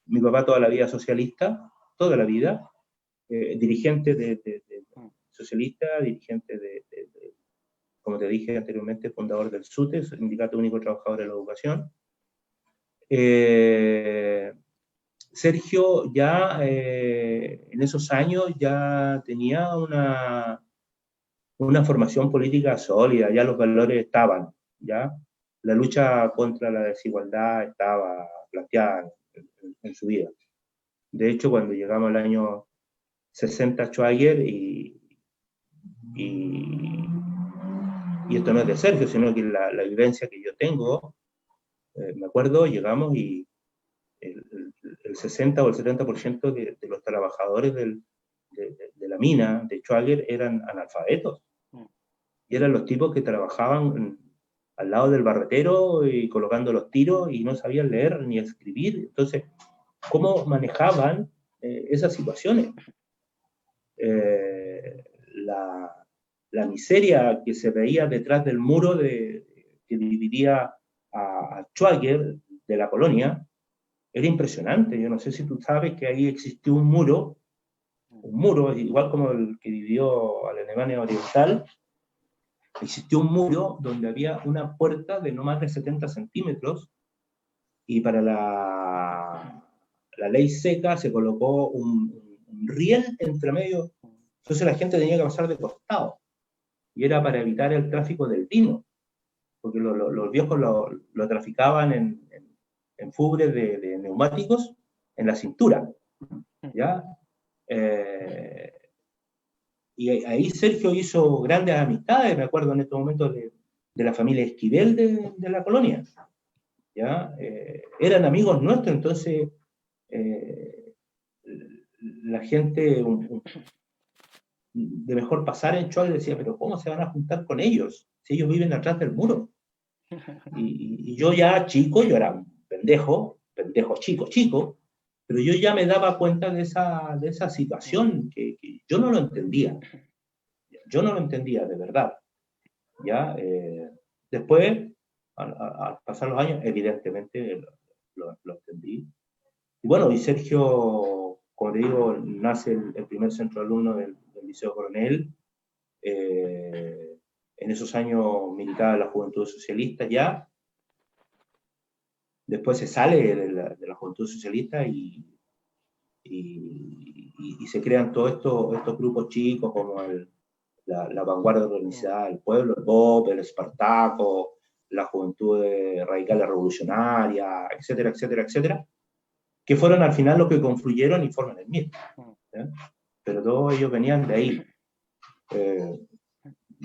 mi papá toda la vida socialista, toda la vida, dirigente socialista, dirigente como te dije anteriormente, fundador del SUTE, Sindicato Único de Trabajadores de la Educación. Sergio ya en esos años ya tenía una formación política sólida, ya los valores estaban, ya la lucha contra la desigualdad estaba planteada en su vida. De hecho, cuando llegamos al año 60 a Schwager, y esto no es de Sergio, sino que la vivencia que yo tengo, me acuerdo, llegamos y el 60 o el 70% de los trabajadores de la mina de Schwager eran analfabetos. Y eran los tipos que trabajaban al lado del barretero y colocando los tiros y no sabían leer ni escribir. Entonces, ¿cómo manejaban esas situaciones? La miseria que se veía detrás del muro que dividía a Schwager de la colonia era impresionante. Yo no sé si tú sabes que ahí existió un muro igual como el que dividió a la Alemania Oriental. Existió un muro donde había una puerta de no más de 70 centímetros, y para la ley seca se colocó un riel entre medio, entonces la gente tenía que pasar de costado, y era para evitar el tráfico del vino, porque los viejos lo traficaban en fubres de neumáticos en la cintura, ¿ya? Y ahí Sergio hizo grandes amistades, me acuerdo en estos momentos de la familia Esquivel de la colonia. ¿ya? Eran amigos nuestros, entonces la gente de mejor pasar en Choa decía, pero ¿cómo se van a juntar con ellos? Si ellos viven atrás del muro. Y yo ya chico, yo era un pendejo chico, pero yo ya me daba cuenta de esa situación que yo no lo entendía. Yo no lo entendía, de verdad. ¿Ya? Después, al pasar los años, evidentemente lo entendí. Y bueno, y Sergio, como te digo, nace el primer centro alumno del Liceo Coronel. En esos años militaba en la Juventud Socialista ya. Después se sale de la Juventud Socialista y se crean todos estos grupos chicos como la Vanguardia Organizada del Pueblo, el BOP, el Espartaco, la Juventud Radical Revolucionaria, etcétera, etcétera, etcétera, que fueron al final los que confluyeron y forman el MIR. Pero todos ellos venían de ahí.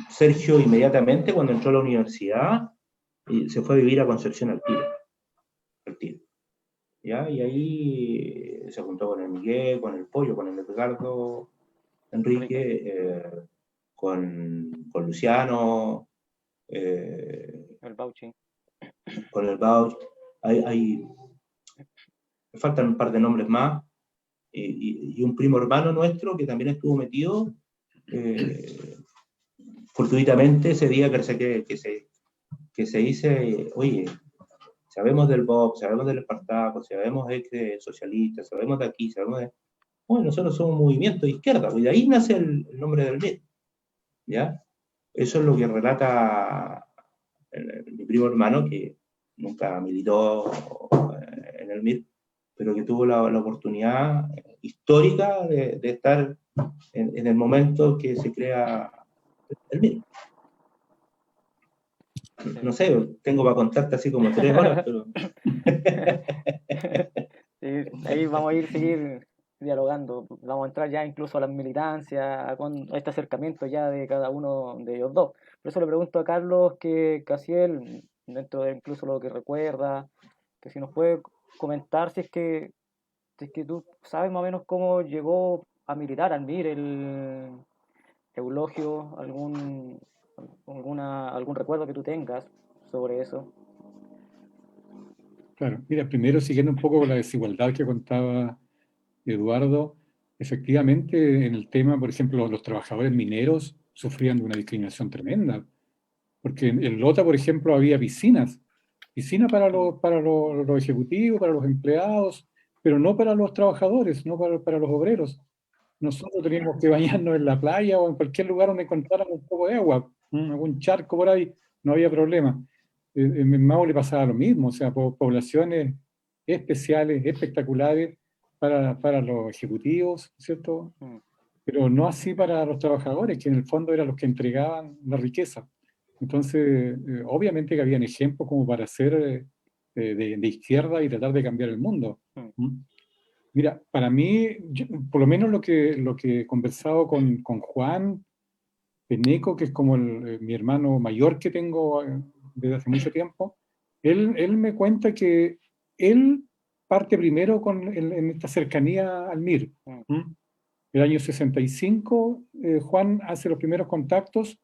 Sergio inmediatamente cuando entró a la universidad se fue a vivir a Concepción al tiro. ¿Ya? Y ahí se juntó con el Miguel, con el Pollo, con el Edgardo Enrique, con Luciano, El Bauchi. con el Bauch. Me faltan un par de nombres más, y un primo hermano nuestro que también estuvo metido fortuitamente ese día que se dice, oye, sabemos del BOP, sabemos del Espartaco, sabemos de socialistas, sabemos de aquí, sabemos de... Bueno, nosotros somos un movimiento de izquierda, y de ahí nace el nombre del MIR, ¿ya? Eso es lo que relata mi primo hermano, que nunca militó en el MIR, pero que tuvo la oportunidad histórica de estar en el momento que se crea el MIR. No sé, tengo para contarte así como 3 horas, pero... Sí, ahí vamos a seguir dialogando. Vamos a entrar ya incluso a las militancias, a este acercamiento ya de cada uno de ellos dos. Por eso le pregunto a Carlos que Casiel, dentro de incluso lo que recuerda, que si nos puede comentar si es que tú sabes más o menos cómo llegó a militar al MIR el Eulogio, algún recuerdo que tú tengas sobre eso. Claro, mira, primero siguiendo un poco con la desigualdad que contaba Eduardo, efectivamente en el tema, por ejemplo, los trabajadores mineros sufrían de una discriminación tremenda, porque en Lota, por ejemplo, había piscinas para los ejecutivos, para los empleados, pero no para los trabajadores, no para los obreros. Nosotros teníamos que bañarnos en la playa o en cualquier lugar donde encontráramos un poco de agua, algún charco por ahí, no había problema. En Mao le pasaba lo mismo, o sea, poblaciones especiales, espectaculares para los ejecutivos, ¿cierto? Pero no así para los trabajadores, que en el fondo eran los que entregaban la riqueza. Entonces, obviamente que habían ejemplos como para ser de izquierda y tratar de cambiar el mundo. Mira, para mí, por lo menos lo que he conversado con Juan Peneco, que es como mi hermano mayor que tengo desde hace mucho tiempo, él me cuenta que él parte primero en esta cercanía al MIR. El año 65, Juan hace los primeros contactos,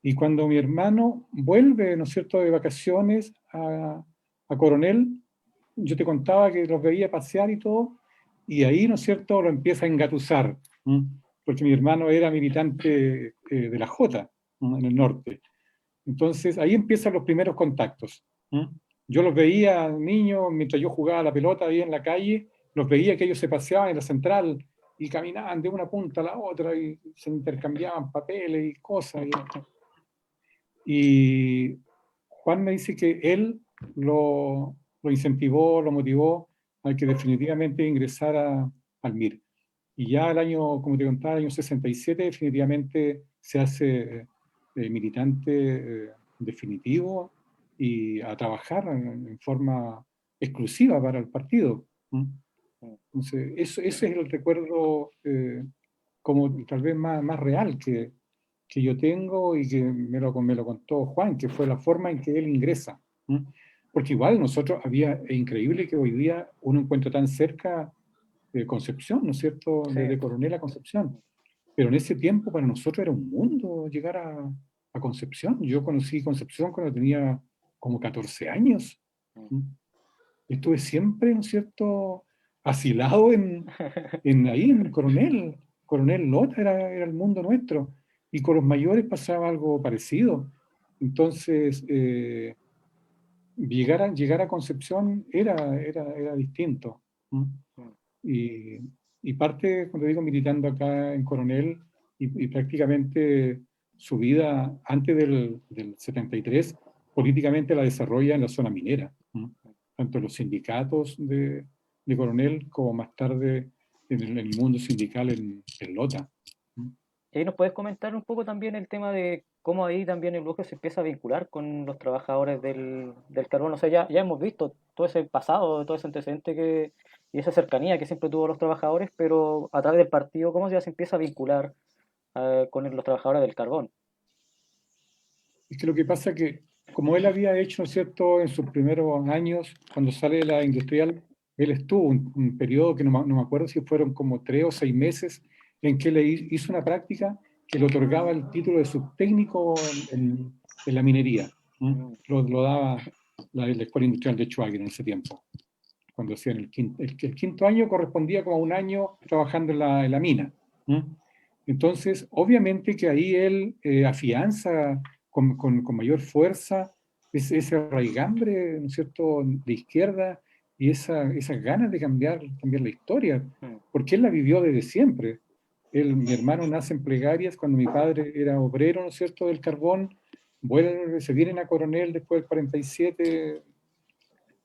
y cuando mi hermano vuelve, ¿no es cierto?, de vacaciones a Coronel, yo te contaba que los veía pasear y todo, y ahí, ¿no es cierto?, lo empieza a engatusar, porque mi hermano era militante de la Jota, en el norte. Entonces, ahí empiezan los primeros contactos. Yo los veía niños, mientras yo jugaba a la pelota ahí en la calle, los veía que ellos se paseaban en la central y caminaban de una punta a la otra y se intercambiaban papeles y cosas. Y Juan me dice que él lo incentivó, lo motivó a que definitivamente ingresara al MIR. Y ya el año, como te contaba, el año 67, definitivamente se hace militante definitivo y a trabajar en forma exclusiva para el partido. Entonces, ese es el recuerdo como tal vez más real que yo tengo y que me lo contó Juan, que fue la forma en que él ingresa. porque igual nosotros es increíble que hoy día uno encuentra tan cerca de Concepción, ¿no es cierto?, Sí. desde Coronel a Concepción. Pero en ese tiempo para nosotros era un mundo llegar a Concepción. Yo conocí Concepción cuando tenía como 14 años. Estuve siempre, ¿no es cierto?, asilado ahí en Coronel. Coronel Lota era el mundo nuestro. Y con los mayores pasaba algo parecido. Entonces, llegar a Concepción era distinto. Y parte, cuando digo, militando acá en Coronel, y prácticamente su vida antes del 73, políticamente la desarrolla en la zona minera. Tanto en los sindicatos de Coronel como más tarde en el mundo sindical en Lota. Y ahí nos puedes comentar un poco también el tema de cómo ahí también el bloque se empieza a vincular con los trabajadores del carbón. O sea, ya hemos visto todo ese pasado, todo ese antecedente y esa cercanía que siempre tuvo los trabajadores, pero a través del partido, ¿cómo ya se empieza a vincular con los trabajadores del carbón? Es que lo que pasa es que, como él había hecho, ¿no es cierto?, en sus primeros años, cuando sale de la industrial, él estuvo un periodo que no me acuerdo si fueron como 3 o 6 meses, en que le hizo una práctica que le otorgaba el título de subtécnico en la minería. Lo daba la Escuela Industrial de Chuaguen en ese tiempo. Cuando hacían el quinto año correspondía como a un año trabajando en la mina. Entonces, obviamente que ahí él afianza con mayor fuerza ese raigambre, ¿no es cierto?, de izquierda, y esas ganas de cambiar la historia, porque él la vivió desde siempre. Mi hermano nace en Plegarias cuando mi padre era obrero, ¿no es cierto?, del carbón. Se vienen a Coronel después del 47,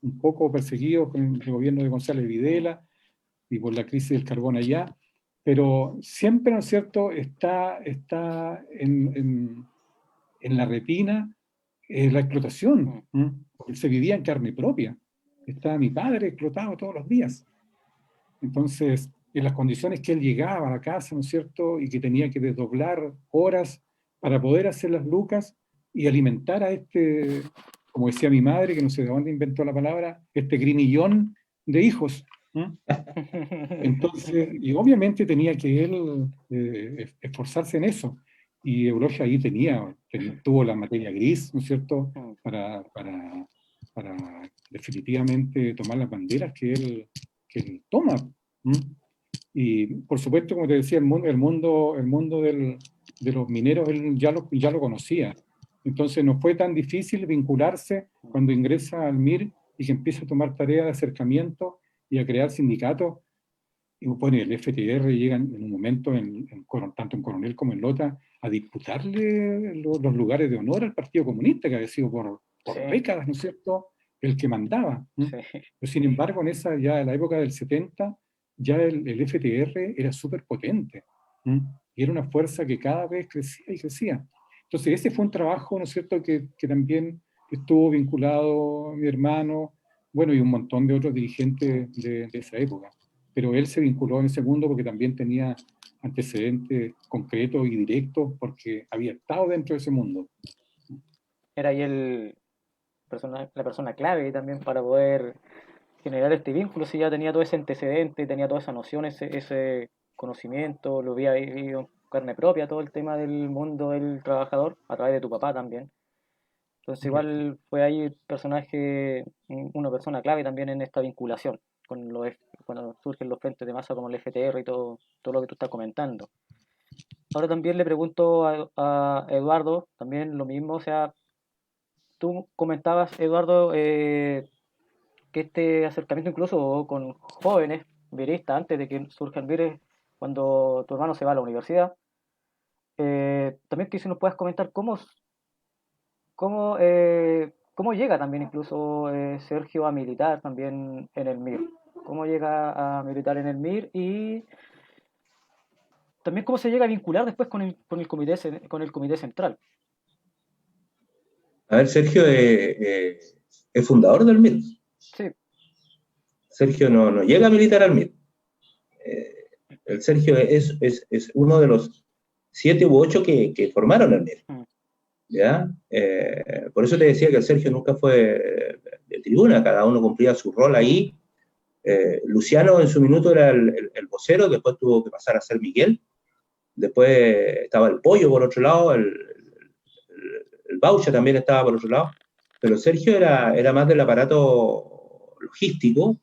un poco perseguidos con el gobierno de González Videla y por la crisis del carbón allá, pero siempre, ¿no es cierto?, está en la retina la explotación, porque se vivía en carne propia. Estaba mi padre explotado todos los días. Entonces, en las condiciones que él llegaba a la casa, ¿no es cierto?, y que tenía que desdoblar horas para poder hacer las lucas y alimentar a como decía mi madre, que no sé de dónde inventó la palabra, grinillón de hijos. Entonces, y obviamente tenía que él esforzarse en eso. Y Eulogia ahí tuvo la materia gris, ¿no es cierto?, para definitivamente tomar las banderas que él toma. Y por supuesto, como te decía, el mundo de los mineros él ya lo conocía. Entonces no fue tan difícil vincularse cuando ingresa al MIR y que empieza a tomar tareas de acercamiento y a crear sindicatos. Y bueno, el FTR llega en un momento, tanto en Coronel como en Lota, a disputarle los lugares de honor al Partido Comunista, que había sido por décadas, ¿no es cierto?, el que mandaba. Sí. Pero sin embargo, ya en la época del 70, ya el FTR era súper potente. Y era una fuerza que cada vez crecía y crecía. Entonces ese fue un trabajo, ¿no es cierto?, que también estuvo vinculado mi hermano, bueno, y un montón de otros dirigentes de esa época. Pero él se vinculó en ese mundo porque también tenía antecedentes concretos y directos, porque había estado dentro de ese mundo. Era ahí la persona clave también para poder generar este vínculo, si ya tenía todo ese antecedente, tenía toda esa noción, ese conocimiento, lo había vivido en carne propia, todo el tema del mundo del trabajador, a través de tu papá también. Entonces igual fue ahí una persona clave también en esta vinculación, cuando surgen los frentes de masa como el FTR y todo lo que tú estás comentando. Ahora también le pregunto a Eduardo, también lo mismo, o sea, tú comentabas, Eduardo, que este acercamiento incluso con jóvenes viristas, antes de que surja el virus, cuando tu hermano se va a la universidad, también que si nos puedas comentar cómo llega también incluso Sergio a militar también en el MIR, cómo llega a militar en el MIR y también cómo se llega a vincular después con el comité central. A ver, Sergio es fundador del MIR. Sí. Sergio no llega a militar al MIR. El Sergio es uno de los 7 u 8 que formaron el MIR. ¿Ya? Por eso te decía que el Sergio nunca fue, tribuna, cada uno cumplía su rol ahí. Luciano en su minuto era el vocero, después tuvo que pasar a ser Miguel, después estaba el Pollo por otro lado, el Baucha también estaba por otro lado, pero Sergio era más del aparato logístico,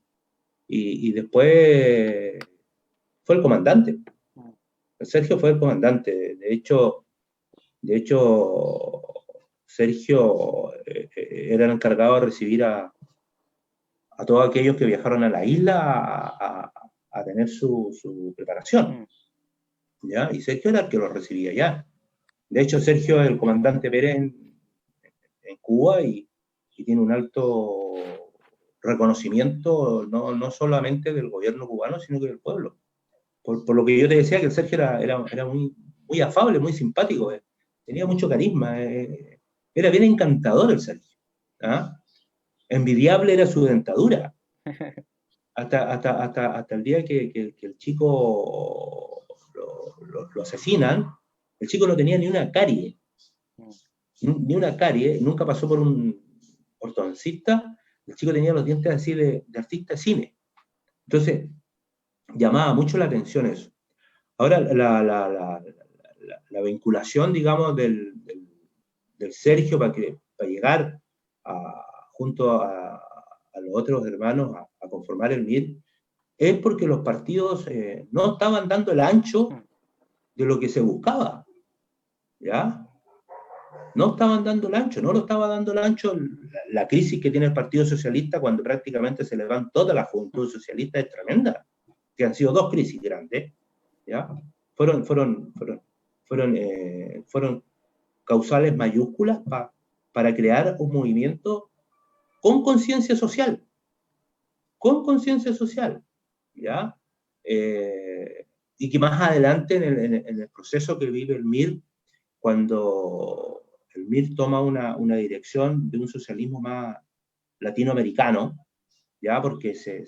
y después fue el comandante. Sergio fue el comandante. De hecho Sergio era el encargado de recibir a todos aquellos que viajaron a la isla a tener su preparación. ¿Ya? Y Sergio era el que los recibía ya. De hecho, Sergio es el comandante Pérez en Cuba, y tiene un alto reconocimiento, no solamente del gobierno cubano, sino que del pueblo. Por lo que yo te decía, que el Sergio era muy, muy afable, muy simpático, tenía mucho carisma, era bien encantador el Sergio. ¿Ah? Envidiable era su dentadura. Hasta el día que el chico lo asesinan, el chico no tenía ni una carie. Ni una carie, nunca pasó por un ortodoncista. El chico tenía los dientes así de artista de cine. Entonces, llamaba mucho la atención eso. Ahora, la vinculación, digamos, del Sergio para llegar junto a los otros hermanos a conformar el MIR, es porque los partidos no estaban dando el ancho de lo que se buscaba. ¿Ya? No estaban dando el ancho, no lo estaba dando el ancho. La crisis que tiene el Partido Socialista cuando prácticamente se le van toda la juventud socialista es tremenda, que han sido 2 crisis grandes, ¿ya? Fueron causales mayúsculas para crear un movimiento con conciencia social, ¿ya? Y que más adelante en el proceso que vive el MIR, cuando el MIR toma una dirección de un socialismo más latinoamericano, ¿ya? Porque se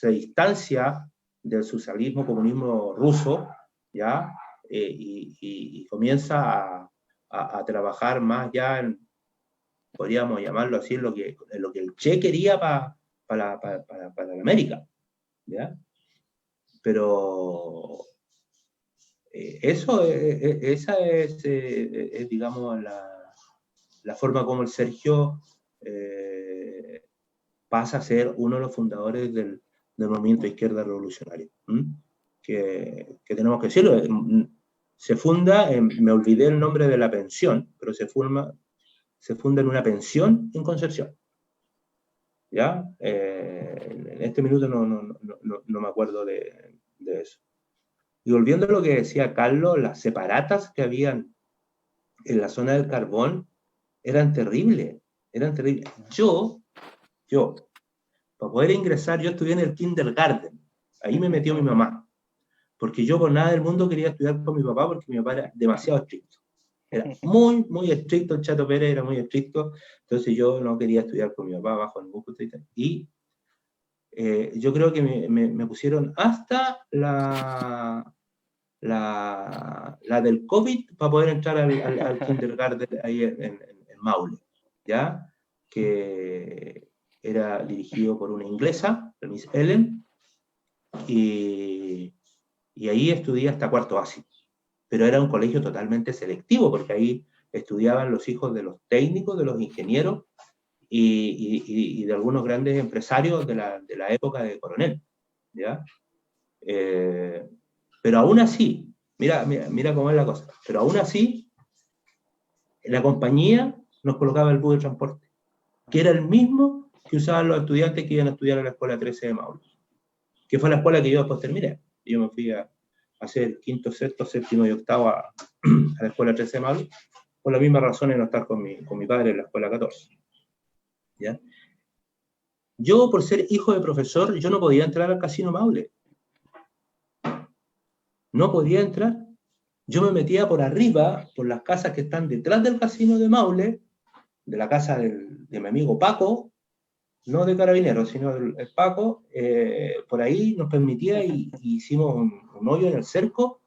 distancia del socialismo, comunismo ruso, ¿ya? Y comienza a trabajar más ya podríamos llamarlo así, en lo que el Che quería para la América, ¿ya? Pero esa es, digamos, la forma como el Sergio pasa a ser uno de los fundadores del movimiento de izquierda revolucionario. Que tenemos que decirlo, se funda, me olvidé el nombre de la pensión, pero se funda en una pensión en Concepción. ¿Ya? En este minuto no me acuerdo de eso. Y volviendo a lo que decía Carlos, las separatas que habían en la zona del carbón eran terribles. Yo, para poder ingresar, yo estudié en el kindergarten. Ahí me metió mi mamá. Porque yo por nada del mundo quería estudiar con mi papá, porque mi papá era demasiado estricto. Era muy, muy estricto, el Chato Pérez era muy estricto, entonces yo no quería estudiar con mi papá bajo ningún punto de vista. Y yo creo que me pusieron hasta la del COVID para poder entrar al kindergarten ahí en Maule, ¿ya? Que era dirigido por una inglesa, la Miss Ellen, y ahí estudié hasta cuarto básico. Pero era un colegio totalmente selectivo, porque ahí estudiaban los hijos de los técnicos, de los ingenieros y de algunos grandes empresarios de la época de Coronel, ¿ya? Pero aún así, mira cómo es la cosa, pero aún así, la compañía nos colocaba el bus de transporte, que era el mismo que usaban los estudiantes que iban a estudiar a la Escuela 13 de Maule, que fue la escuela que yo después terminé. Yo me fui a hacer quinto, sexto, séptimo y octavo a la Escuela 13 de Maule, por la misma razón de no estar con mi padre en la Escuela 14. ¿Ya? Yo, por ser hijo de profesor, yo no podía entrar al Casino Maule. No podía entrar. Yo me metía por arriba, por las casas que están detrás del Casino de Maule, de la casa de mi amigo Paco, no de Carabineros, sino el Paco, por ahí nos permitía y hicimos un hoyo en el cerco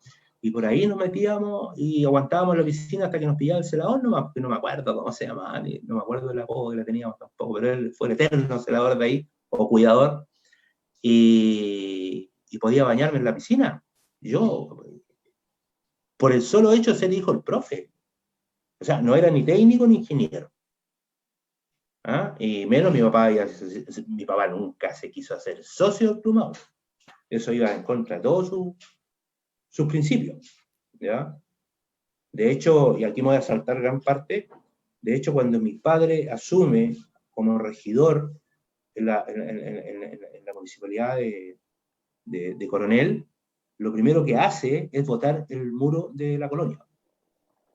Y por ahí nos metíamos y aguantábamos la piscina hasta que nos pillaba el celador nomás, porque no me acuerdo cómo se llamaba, no me acuerdo del apodo que le teníamos tampoco, pero él fue el eterno celador de ahí, o cuidador, y podía bañarme en la piscina. Yo, por el solo hecho de ser hijo del profe. O sea, no era ni técnico ni ingeniero. ¿Ah? Y menos mi papá nunca se quiso hacer socio del Club Maule. Eso iba en contra de todos sus principios. ¿Ya? De hecho, y aquí me voy a saltar gran parte, de hecho, cuando mi padre asume como regidor en la municipalidad de Coronel, lo primero que hace es botar el muro de la colonia.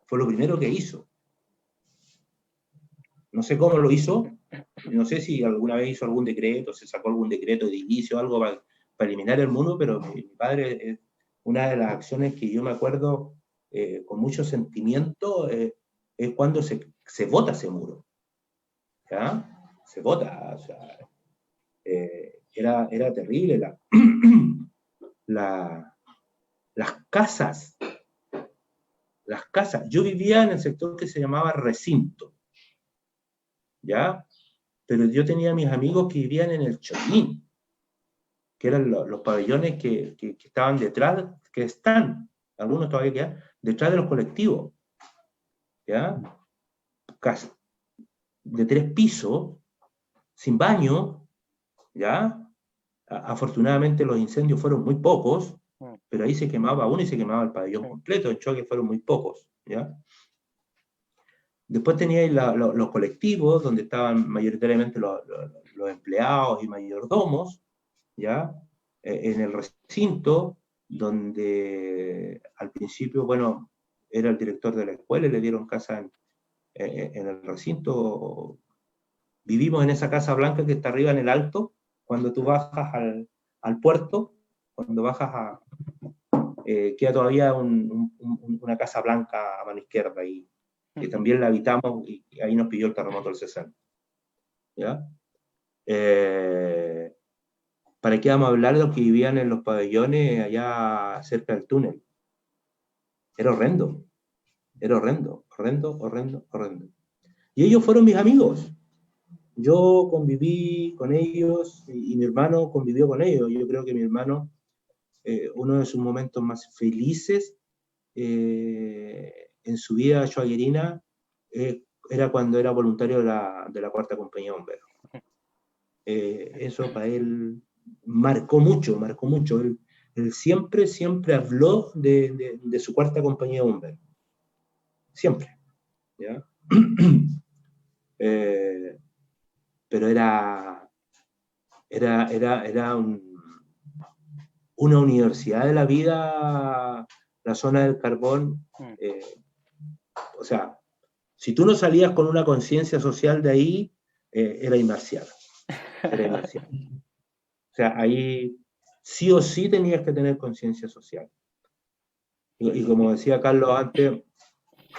Fue lo primero que hizo. No sé cómo lo hizo, no sé si alguna vez hizo algún decreto, se sacó algún decreto de inicio, algo para eliminar el muro, pero mi padre, una de las acciones que yo me acuerdo con mucho sentimiento, es cuando se bota ese muro. ¿Ya? Se bota, o sea, era terrible. Las casas, yo vivía en el sector que se llamaba recinto, ¿ya? Pero yo tenía mis amigos que vivían en el Choquín, que eran los pabellones que estaban detrás, que están, algunos todavía quedan, detrás de los colectivos, ¿ya? Casa de 3 pisos, sin baño, ¿ya? Afortunadamente los incendios fueron muy pocos, pero ahí se quemaba uno y se quemaba el pabellón completo, en Choque fueron muy pocos, ¿ya? Después teníais los colectivos, donde estaban mayoritariamente los empleados y mayordomos, ¿ya? En el recinto, donde al principio, bueno, era el director de la escuela y le dieron casa en el recinto. Vivimos en esa casa blanca que está arriba en el alto, cuando tú bajas al puerto, cuando bajas queda todavía una casa blanca a mano izquierda, y que también la habitamos, y ahí nos pilló el terremoto del 60. ¿Ya? ¿Para qué vamos a hablar de los que vivían en los pabellones allá cerca del túnel? Era horrendo. Era horrendo. Y ellos fueron mis amigos. Yo conviví con ellos y mi hermano convivió con ellos. Yo creo que mi hermano, uno de sus momentos más felices en su vida choaguerina era cuando era voluntario de la Cuarta Compañía de Bomberos. Eso para él marcó mucho. Él siempre habló de su Cuarta Compañía de Bomberos. Siempre. ¿Ya? Pero era una universidad de la vida, la zona del carbón. O sea, si tú no salías con una conciencia social de ahí, era inmarcial. O sea, ahí sí o sí tenías que tener conciencia social. Y como decía Carlos antes,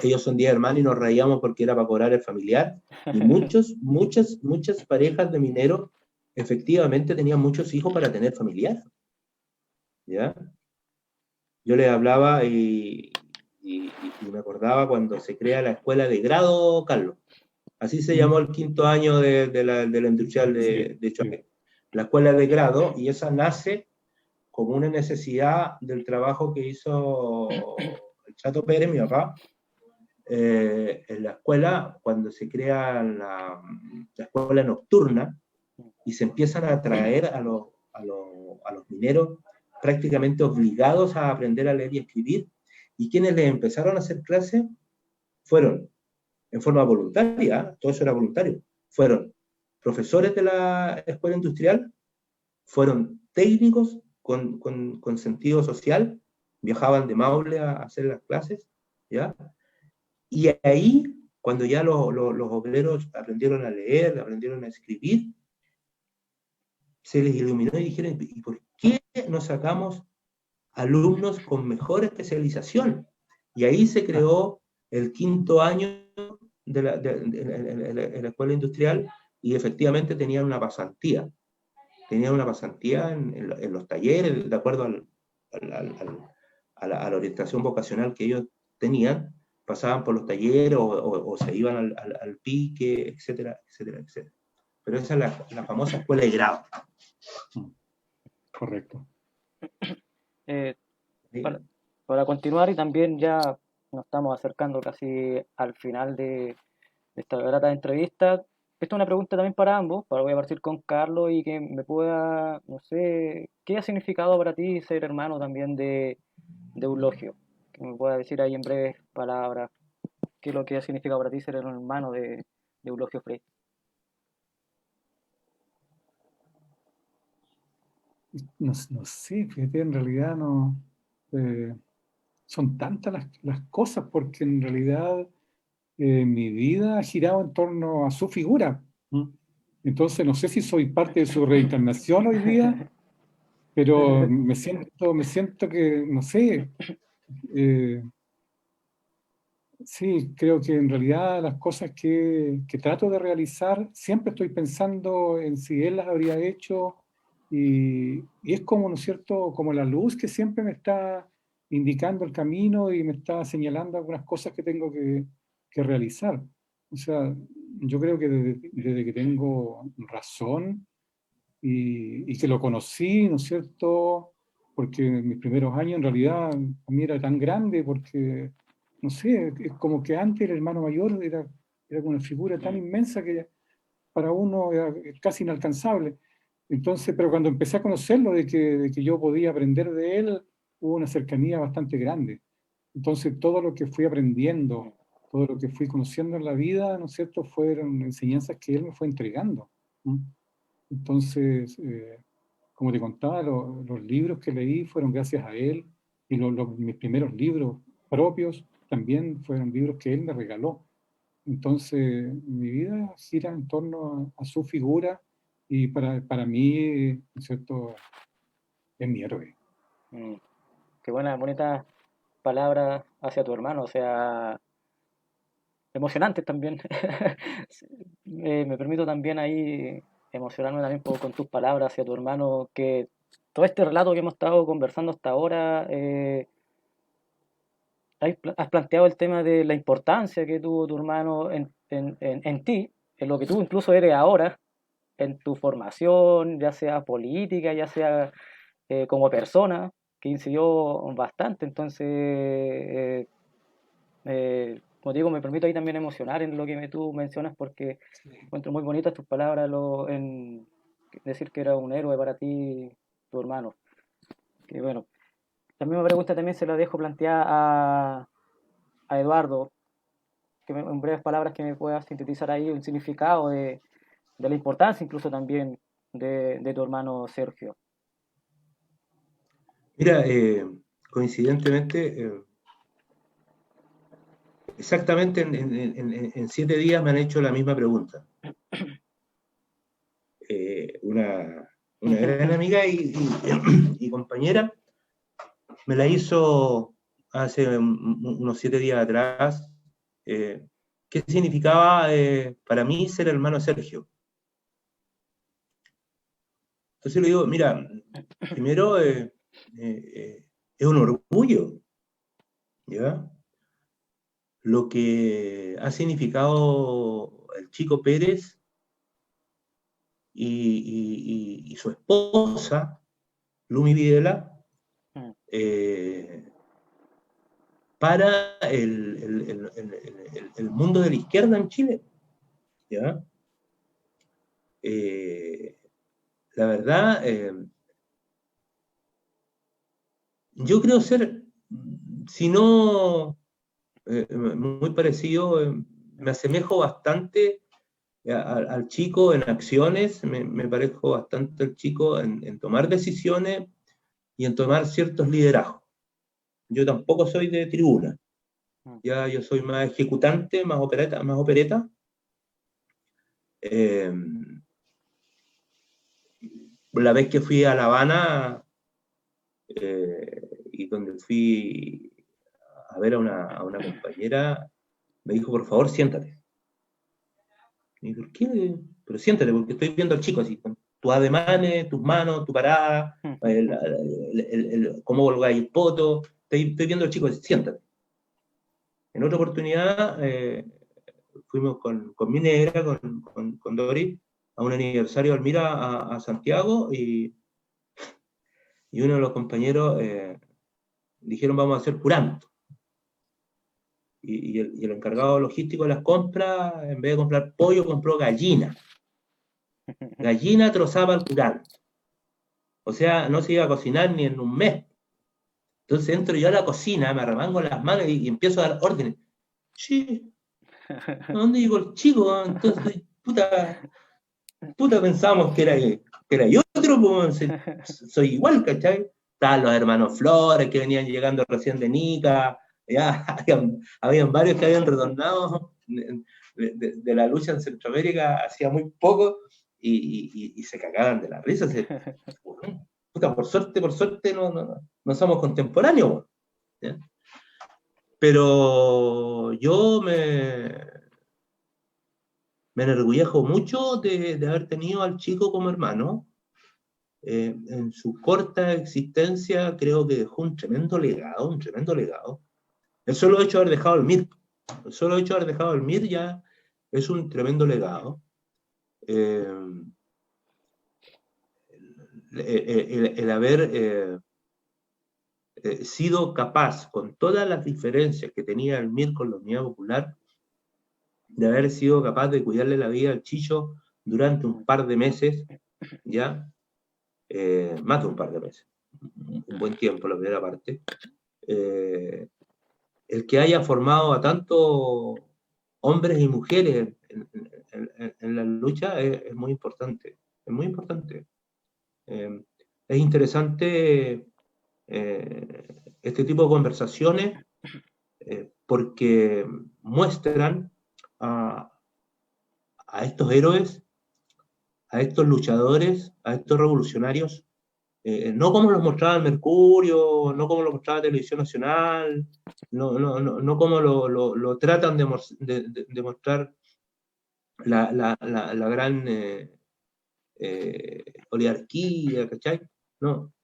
ellos son 10 hermanos y nos reíamos porque era para cobrar el familiar. Y muchas parejas de mineros efectivamente tenían muchos hijos para tener familiar. ¿Ya? Yo les hablaba y me acordaba cuando se crea la escuela de grado, Carlos. Así se llamó el 5º año de la industrial de Choque. La escuela de grado, y esa nace como una necesidad del trabajo que hizo el Chato Pérez, mi papá, en la escuela, cuando se crea la escuela nocturna y se empiezan a traer a los mineros prácticamente obligados a aprender a leer y escribir, y quienes les empezaron a hacer clases fueron, en forma voluntaria, todo eso era voluntario, fueron profesores de la escuela industrial, fueron técnicos con sentido social, viajaban de Maule a hacer las clases, ¿ya? Y ahí, cuando ya los obreros aprendieron a leer, aprendieron a escribir, se les iluminó y dijeron, ¿y por qué no sacamos alumnos con mejor especialización? Y ahí se creó el 5º año de la escuela industrial, y efectivamente tenían una pasantía. Tenían una pasantía en los talleres, de acuerdo a la orientación vocacional que ellos tenían, pasaban por los talleres o se iban al pique, etcétera, etcétera, etcétera. Pero esa es la famosa escuela de grado. Correcto. Para continuar, y también ya nos estamos acercando casi al final de esta grata entrevista, esta es una pregunta también para ambos, voy a partir con Carlos y que me pueda, no sé, ¿qué ha significado para ti ser hermano también de Eulogio? Que me pueda decir ahí en breves palabras, ¿qué es lo que ha significado para ti ser hermano de Eulogio Frey? No sé, fíjate, en realidad no... son tantas las cosas, porque en realidad mi vida ha girado en torno a su figura. Entonces no sé si soy parte de su reencarnación hoy día, pero me siento que, no sé, sí, creo que en realidad las cosas que trato de realizar, siempre estoy pensando en si él las habría hecho, y es como, ¿no es cierto?, como la luz que siempre me está indicando el camino y me está señalando algunas cosas que tengo que realizar. O sea, yo creo que desde que tengo razón y que lo conocí, ¿no es cierto?, porque en mis primeros años en realidad a mí era tan grande porque, no sé, es como que antes el hermano mayor era una figura tan inmensa que para uno era casi inalcanzable. Entonces, pero cuando empecé a conocerlo, de que yo podía aprender de él, hubo una cercanía bastante grande. Entonces, todo lo que fui aprendiendo, todo lo que fui conociendo en la vida, ¿no es cierto?, fueron enseñanzas que él me fue entregando. Entonces, como te contaba, los libros que leí fueron gracias a él, y mis primeros libros propios también fueron libros que él me regaló. Entonces, mi vida gira en torno a su figura, y para mí, ¿no es cierto?, es mi héroe. Qué bonita palabra hacia tu hermano, o sea, emocionante también. Me permito también ahí emocionarme también con tus palabras hacia tu hermano, que todo este relato que hemos estado conversando hasta ahora, has planteado el tema de la importancia que tuvo tu hermano en ti, en lo que tú incluso eres ahora, en tu formación, ya sea política, ya sea como persona, que incidió bastante. Entonces, como digo, me permito ahí también emocionar en lo que tú mencionas, porque encuentro muy bonitas tus palabras en decir que era un héroe para ti, tu hermano. Que bueno, la misma pregunta también se la dejo planteada a Eduardo, que en breves palabras que me pueda sintetizar ahí un significado de la importancia incluso también de tu hermano Sergio. Mira, coincidentemente, exactamente en 7 días me han hecho la misma pregunta. Una gran amiga y compañera me la hizo hace unos 7 días atrás. ¿Qué significaba para mí ser hermano Sergio? Entonces le digo, mira, primero es un orgullo, ¿ya? Lo que ha significado el Chico Pérez y su esposa, Lumi Videla, para el mundo de la izquierda en Chile, ¿ya? La verdad, yo creo ser, si no muy parecido, me asemejo bastante al Chico en acciones, me parezco bastante al Chico en tomar decisiones y en tomar ciertos liderazgos. Yo tampoco soy de tribuna, ya yo soy más ejecutante, más opereta. La vez que fui a La Habana, y donde fui a ver a una compañera, me dijo, por favor, siéntate. Y ¿por qué? Pero siéntate, porque estoy viendo al Chico así, con tus ademanes, tus manos, tu parada, cómo colgáis el poto, estoy viendo al chico, siéntate. En otra oportunidad, fuimos con mi negra, con Dori, a un aniversario de Almira a Santiago, y uno de los compañeros dijeron, vamos a hacer curanto. Y el encargado logístico de las compras, en vez de comprar pollo, compró gallina. Gallina trozaba el curanto. O sea, no se iba a cocinar ni en un mes. Entonces entro yo a la cocina, me arremango las manos y empiezo a dar órdenes. Sí, ¿a dónde llegó el chico? Entonces, puta pensamos que era yo otro, pues, soy igual, ¿cachai? Estaban los hermanos Flores que venían llegando recién de Nica, ya habían varios que habían retornado de la lucha en Centroamérica hacía muy poco y se cagaban de la risa. Puta, por suerte no somos contemporáneos, ¿ya? Pero yo me enorgullejo mucho de haber tenido al chico como hermano. En su corta existencia creo que dejó un tremendo legado. El solo hecho de haber dejado el MIR ya es un tremendo legado. El haber sido capaz, con todas las diferencias que tenía el MIR con la Unidad Popular, de haber sido capaz de cuidarle la vida al Chicho durante un par de meses, ya, más de un par de meses, un buen tiempo la primera parte, el que haya formado a tantos hombres y mujeres en la lucha es muy importante, es muy importante. Es interesante este tipo de conversaciones porque muestran a estos héroes, a estos luchadores, a estos revolucionarios, no como los mostraba el Mercurio, no como lo mostraba la Televisión Nacional, no como lo tratan de mostrar la gran oligarquía, ¿cachai? No,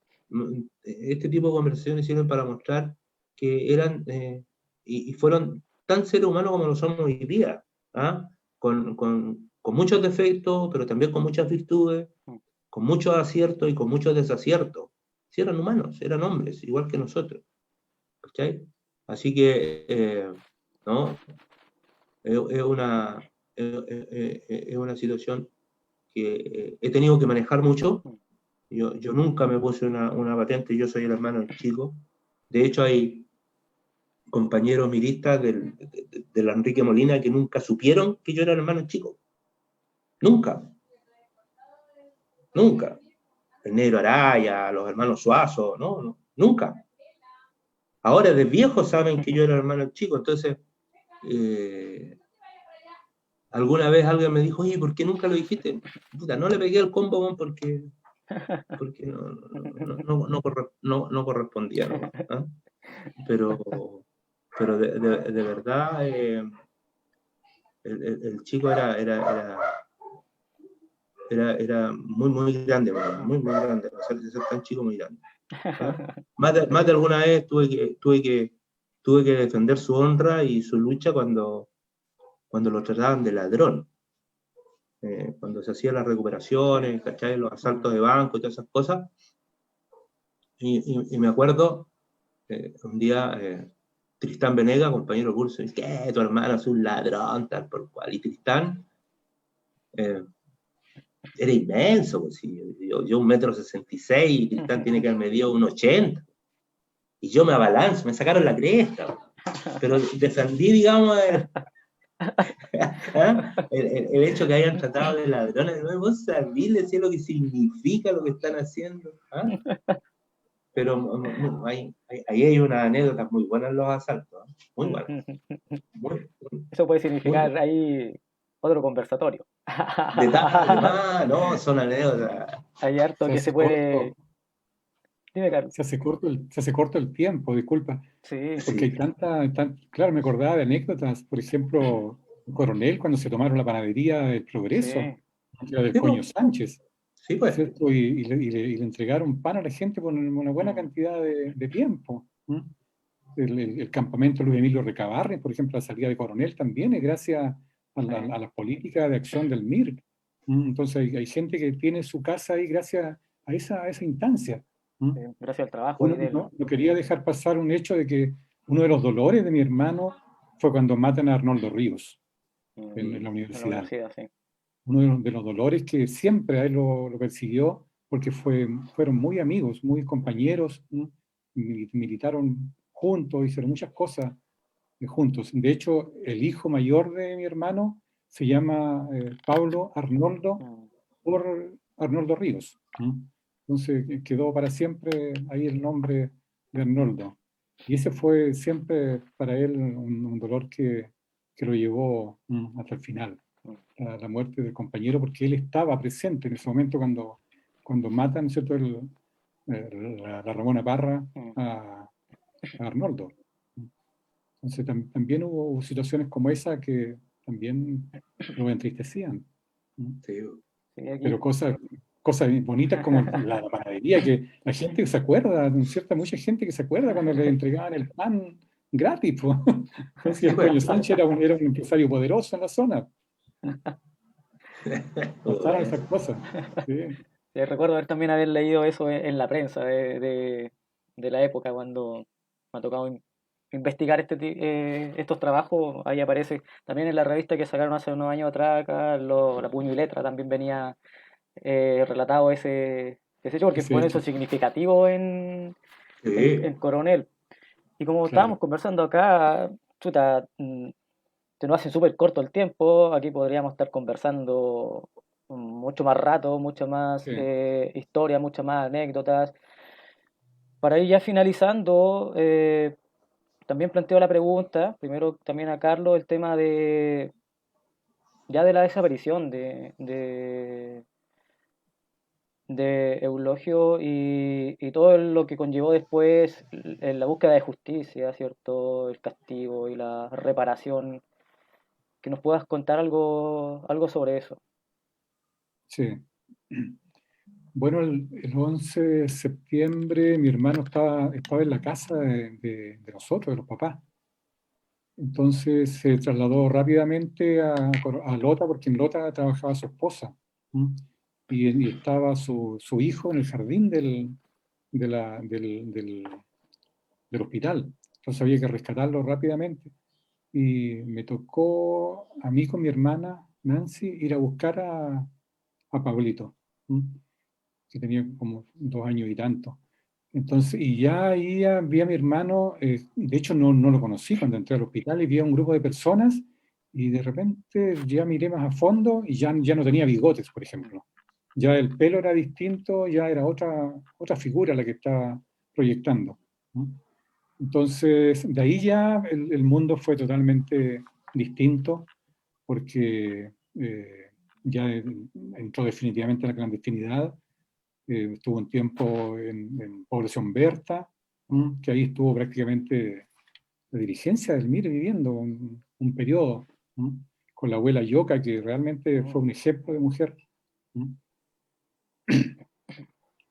este tipo de conversaciones sirven para mostrar que eran y fueron tan seres humanos como lo somos hoy día, ¿ah? Con muchos defectos, pero también con muchas virtudes, con muchos aciertos y con muchos desaciertos. Si eran humanos, eran hombres, igual que nosotros, ¿cachai? Así que, ¿no? Es una situación que he tenido que manejar mucho. Yo nunca me puse una patente, yo soy el hermano chico. De hecho, hay compañeros miristas del Enrique Molina que nunca supieron que yo era el hermano chico. Nunca. El Negro Araya, los hermanos Suazo, no, nunca. Ahora de viejos saben que yo era el hermano chico, entonces alguna vez alguien me dijo, oye, ¿por qué nunca lo dijiste? Puta, no le pegué el combo porque no correspondía, ¿no? ¿Ah? Pero de verdad el chico era muy grande, muy grande, o sea, ser tan chico muy grande. ¿Ah? Más de alguna vez tuve que defender su honra y su lucha cuando lo trataban de ladrón. Cuando se hacían las recuperaciones, ¿cachai? Los asaltos de banco y todas esas cosas. Y me acuerdo, un día, Tristán Venega, compañero de curso, dice, ¿qué? Tu hermano es un ladrón, tal por cual. Y Tristán era inmenso, pues, yo 1,66 m, y Tristán tiene que haber medido 1,80 m. Y yo me abalanzo, me sacaron la cresta. Pero defendí, digamos, el hecho que hayan tratado de ladrones. Vos sabés decir lo que significa lo que están haciendo. ¿Ah? Pero ahí hay una anécdota muy buena en los asaltos, ¿eh? Muy buena. Eso puede significar ahí otro conversatorio. No, son anécdotas. Hay harto que se puede... Dime, Carlos. Se hace corto el tiempo, disculpa. Sí. Porque hay claro, me acordaba de anécdotas, por ejemplo, un coronel cuando se tomaron la panadería del Progreso, la del Coño Sánchez. Sí, pues. ¿Cierto? Y le entregaron pan a la gente por una buena cantidad de tiempo. el campamento Luis Emilio Recabarren, por ejemplo, la salida de Coronel también es gracias a las políticas de acción del MIR. Entonces hay gente que tiene su casa ahí gracias a esa instancia. Gracias al trabajo. Bueno, no quería dejar pasar un hecho de que uno de los dolores de mi hermano fue cuando matan a Arnoldo Ríos en la universidad. Sí. Uno de los dolores que siempre a él lo persiguió, porque fueron muy amigos, muy compañeros, militaron juntos, hicieron muchas cosas juntos. De hecho, el hijo mayor de mi hermano se llama Pablo Arnoldo por Arnoldo Ríos. Entonces quedó para siempre ahí el nombre de Arnoldo. Y ese fue siempre para él un dolor que lo llevó hasta el final, la muerte del compañero, porque él estaba presente en ese momento cuando matan, ¿cierto?, la Ramona Parra a Arnoldo. Entonces también hubo situaciones como esa que también lo entristecían. Sí. Pero cosas bonitas como la panadería, que la gente se acuerda, mucha gente que se acuerda cuando le entregaban el pan gratis. Entonces el Toño Sánchez era un empresario poderoso en la zona. Pasaron esas cosas. Sí. Recuerdo también haber leído eso en la prensa de la época, cuando me ha tocado investigar estos trabajos. Ahí aparece también en la revista que sacaron hace unos años atrás, acá, la Puño y Letra, también venía relatado ese hecho, porque fue eso significativo en Coronel. Y como estábamos conversando acá, chuta, se nos hace súper corto el tiempo. Aquí podríamos estar conversando mucho más rato, mucha más historia, muchas más anécdotas. Para ir ya finalizando, también planteo la pregunta, primero también a Carlos, el tema de la desaparición de Eulogio y todo lo que conllevó después en la búsqueda de justicia, ¿cierto? El castigo y la reparación. Que nos puedas contar algo sobre eso. Sí. Bueno, el 11 de septiembre mi hermano estaba en la casa de nosotros, de los papás. Entonces se trasladó rápidamente a Lota, porque en Lota trabajaba su esposa. Y estaba su hijo en el jardín del hospital. Entonces había que rescatarlo rápidamente. Y me tocó a mí con mi hermana Nancy ir a buscar a Pablito, que tenía como 2 años y tanto. Entonces, y ya ahí vi a mi hermano, de hecho no lo conocí cuando entré al hospital, y vi a un grupo de personas y de repente ya miré más a fondo y ya no tenía bigotes, por ejemplo. Ya el pelo era distinto, ya era otra figura la que estaba proyectando. Entonces, de ahí ya el mundo fue totalmente distinto, porque ya entró definitivamente en la clandestinidad. Estuvo un tiempo en Población Berta, que ahí estuvo prácticamente la dirigencia del MIR viviendo un periodo, con la abuela Yoca, que realmente fue un ejemplo de mujer.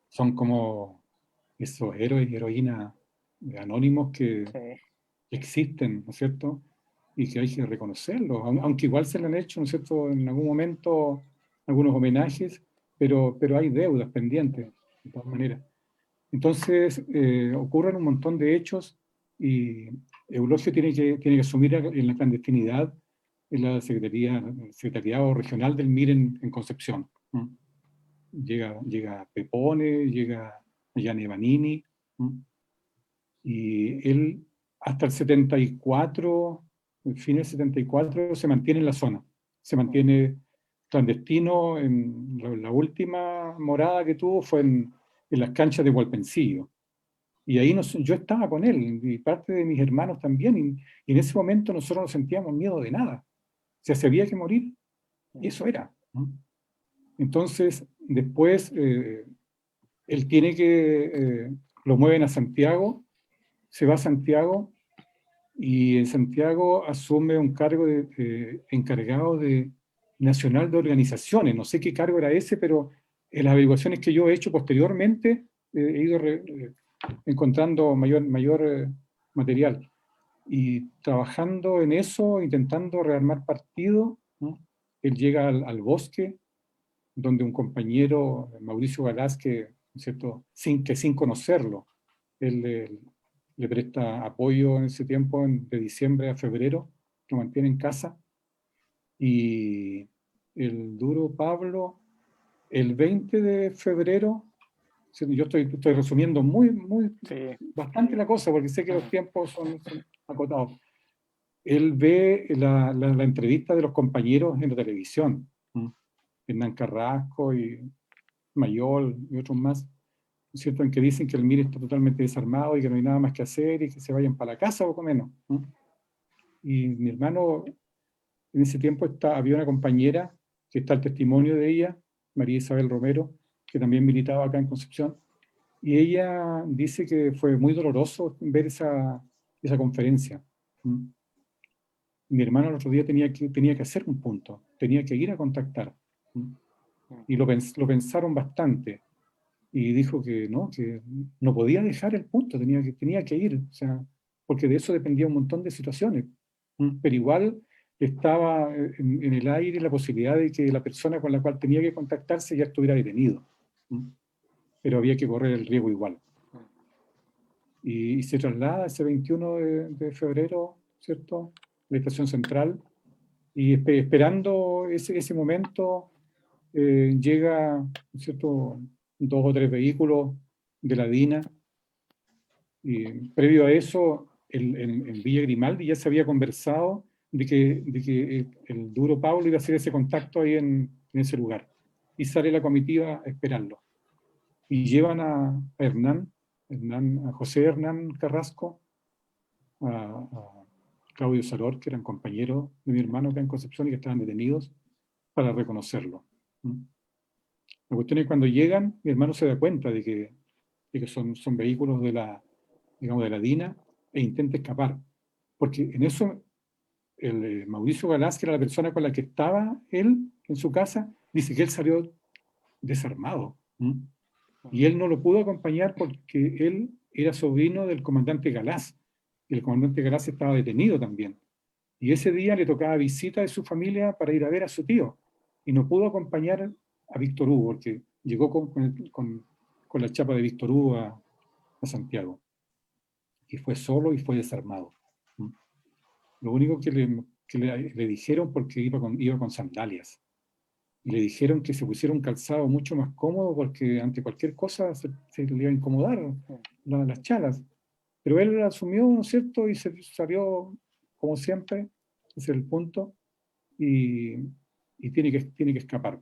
Son como esos héroes y heroínas anónimos que existen, ¿no es cierto? Y que hay que reconocerlos, aunque igual se le han hecho, ¿no es cierto?, en algún momento algunos homenajes, pero hay deudas pendientes, de todas maneras. Entonces, ocurren un montón de hechos y Eulogio tiene que asumir en la clandestinidad en la Secretariado Regional del MIR en Concepción. Llega Pepone, llega Gianni Vanini, y él hasta el 74, el fin del 74, se mantiene en la zona, se mantiene clandestino. En la última morada que tuvo fue en las canchas de Hualpencillo, y ahí yo estaba con él, y parte de mis hermanos también, y en ese momento nosotros no sentíamos miedo de nada, o sea, se había que morir, y eso era, ¿no? Entonces, después, él tiene que, lo mueven a Santiago, se va a Santiago, y en Santiago asume un cargo de encargado nacional de organizaciones. No sé qué cargo era ese, pero en las averiguaciones que yo he hecho posteriormente he ido encontrando mayor material. Y trabajando en eso, intentando rearmar partido, ¿no? Él llega al bosque, donde un compañero, Mauricio Galás, que, ¿no es cierto?, sin conocerlo, él le presta apoyo en ese tiempo, de diciembre a febrero, lo mantiene en casa, y el duro Pablo, el 20 de febrero, yo estoy resumiendo Sí. bastante la cosa, porque sé que los tiempos son acotados. Él ve la entrevista de los compañeros en la televisión, Hernán Carrasco y Mayol y otros más, ¿no es cierto?, en que dicen que el MIR está totalmente desarmado y que no hay nada más que hacer y que se vayan para la casa, poco menos. Y mi hermano, en ese tiempo había una compañera, que está el testimonio de ella, María Isabel Romero, que también militaba acá en Concepción, y ella dice que fue muy doloroso ver esa conferencia. Mi hermano el otro día tenía que hacer un punto, tenía que ir a contactar. Y lo pensaron bastante. Y dijo que no podía dejar el punto, tenía que ir. O sea, porque de eso dependía un montón de situaciones. Pero igual estaba en el aire la posibilidad de que la persona con la cual tenía que contactarse ya estuviera detenido. Pero había que correr el riesgo igual. Y se traslada ese 21 de febrero, ¿cierto?, la estación central, y esperando ese momento, llega, ¿no es cierto?, 2 o 3 vehículos de la DINA, y previo a eso, en Villa Grimaldi ya se había conversado de que el duro Pablo iba a hacer ese contacto ahí en ese lugar, y sale la comitiva a esperarlo, y llevan a José Hernán Carrasco, a Claudio Saror, que eran compañeros de mi hermano acá en Concepción y que estaban detenidos, para reconocerlo. La cuestión es que cuando llegan, mi hermano se da cuenta de que son vehículos de la DINA, e intenta escapar. Porque en eso, el Mauricio Galás, que era la persona con la que estaba él en su casa, dice que él salió desarmado. Y él no lo pudo acompañar porque él era sobrino del comandante Galás. Y el comandante Galás estaba detenido también. Y ese día le tocaba visita de su familia para ir a ver a su tío. Y no pudo acompañar a Víctor Hugo, porque llegó con la chapa de Víctor Hugo a Santiago. Y fue solo y fue desarmado. Lo único que le dijeron, porque iba con sandalias, y le dijeron que se pusiera un calzado mucho más cómodo, porque ante cualquier cosa se le iba a incomodar las chalas. Pero él asumió, ¿no es cierto?, y se salió, como siempre, ese es el punto, y tiene que escapar.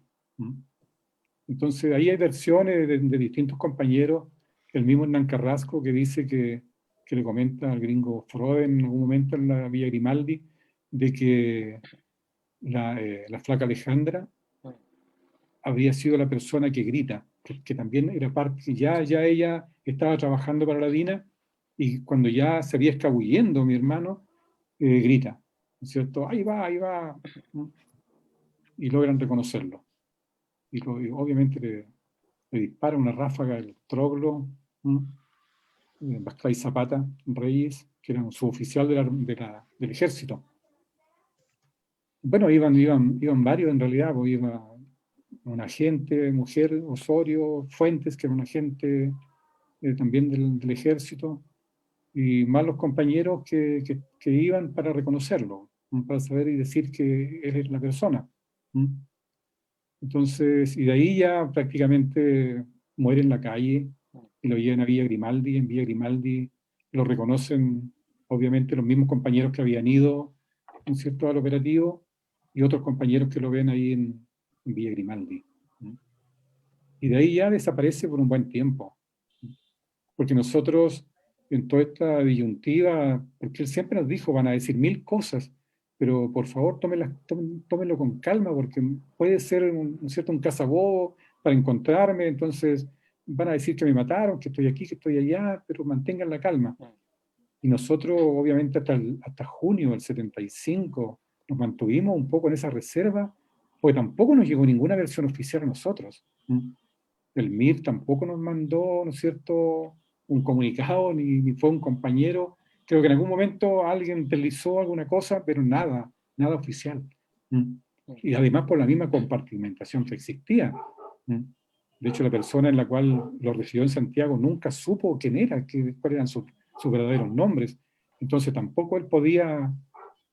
Entonces, ahí hay versiones de distintos compañeros, el mismo Hernán Carrasco, que dice que le comenta al gringo Freud en algún momento en la Villa Grimaldi, de que la flaca Alejandra habría sido la persona que grita, que también era parte, ya ella estaba trabajando para la DINA, y cuando ya se había escabullendo mi hermano, grita, ¿no es cierto? Ahí va, y logran reconocerlo. Y obviamente le dispara una ráfaga del Troglo, Bascay Zapata Reyes, que era un suboficial del ejército. Bueno, iban varios en realidad, pues iba un agente, mujer, Osorio, Fuentes, que era un agente también del ejército, y más los compañeros que iban para reconocerlo, para saber y decir que él es la persona. Entonces, y de ahí ya prácticamente muere en la calle, y lo llevan a Villa Grimaldi. En Villa Grimaldi lo reconocen, obviamente, los mismos compañeros que habían ido, ¿no es cierto?, al operativo, y otros compañeros que lo ven ahí en Villa Grimaldi. Y de ahí ya desaparece por un buen tiempo. Porque nosotros, en toda esta disyuntiva, porque él siempre nos dijo, van a decir 1000 cosas, pero por favor tómenlo con calma, porque puede ser un cazabobo para encontrarme, entonces van a decir que me mataron, que estoy aquí, que estoy allá, pero mantengan la calma. Y nosotros, obviamente, hasta junio del 75, nos mantuvimos un poco en esa reserva, porque tampoco nos llegó ninguna versión oficial a nosotros. El MIR tampoco nos mandó, ¿no es cierto?, un comunicado, ni fue un compañero Creo que en algún momento alguien deslizó alguna cosa, pero nada oficial. Y además por la misma compartimentación que existía. De hecho, la persona en la cual lo recibió en Santiago nunca supo quién era, cuáles eran sus verdaderos nombres. Entonces tampoco él podía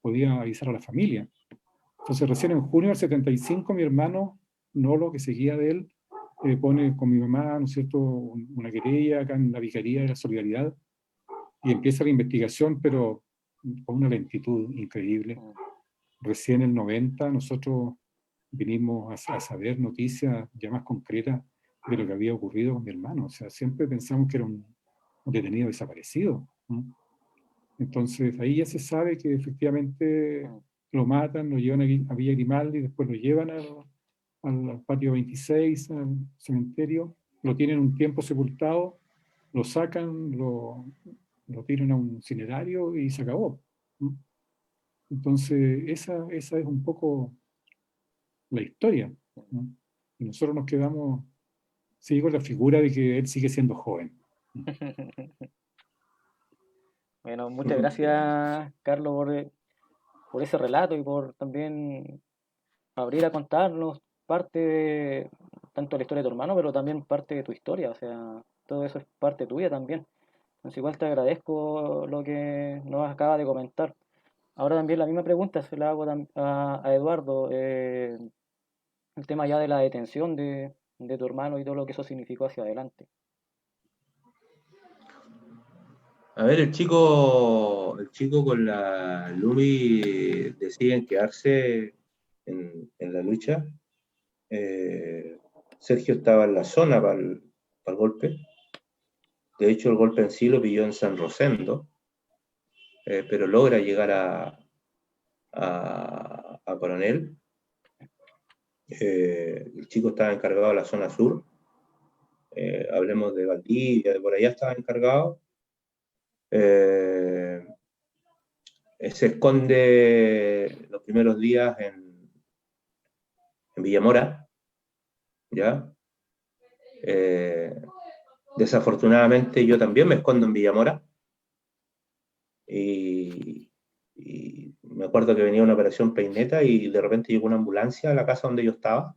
avisar a la familia. Entonces recién en junio del 75 mi hermano Nolo, que seguía de él, pone con mi mamá, ¿no es cierto?, una querella acá en la Vicaría de la Solidaridad, y empieza la investigación, pero con una lentitud increíble. Recién en el 90 nosotros vinimos a saber noticias ya más concretas de lo que había ocurrido con mi hermano. O sea, siempre pensamos que era un detenido desaparecido. Entonces ahí ya se sabe que efectivamente lo matan, lo llevan a Villa Grimaldi, después lo llevan al patio 26, al cementerio, lo tienen un tiempo sepultado, lo sacan, lo tiran a un incinerario y se acabó. Entonces esa es un poco la historia. Y nosotros nos quedamos, sí, con la figura de que él sigue siendo joven. Bueno, muchas gracias, Carlos, por ese relato y por también abrir a contarnos parte de tanto la historia de tu hermano, pero también parte de tu historia. O sea, todo eso es parte tuya también. Entonces, igual te agradezco lo que nos acaba de comentar. Ahora también la misma pregunta se la hago a Eduardo. El tema ya de la detención de tu hermano y todo lo que eso significó hacia adelante. A ver, el chico con la Lumi deciden quedarse en la lucha. Sergio estaba en la zona para el golpe. De hecho, el golpe en sí lo pilló en San Rosendo, pero logra llegar a Coronel. El chico estaba encargado de la zona sur. Hablemos de Valdivia, de por allá estaba encargado. Se esconde los primeros días en Villamora, ¿ya? Desafortunadamente yo también me escondo en Villamora y me acuerdo que venía una operación Peineta y de repente llegó una ambulancia a la casa donde yo estaba,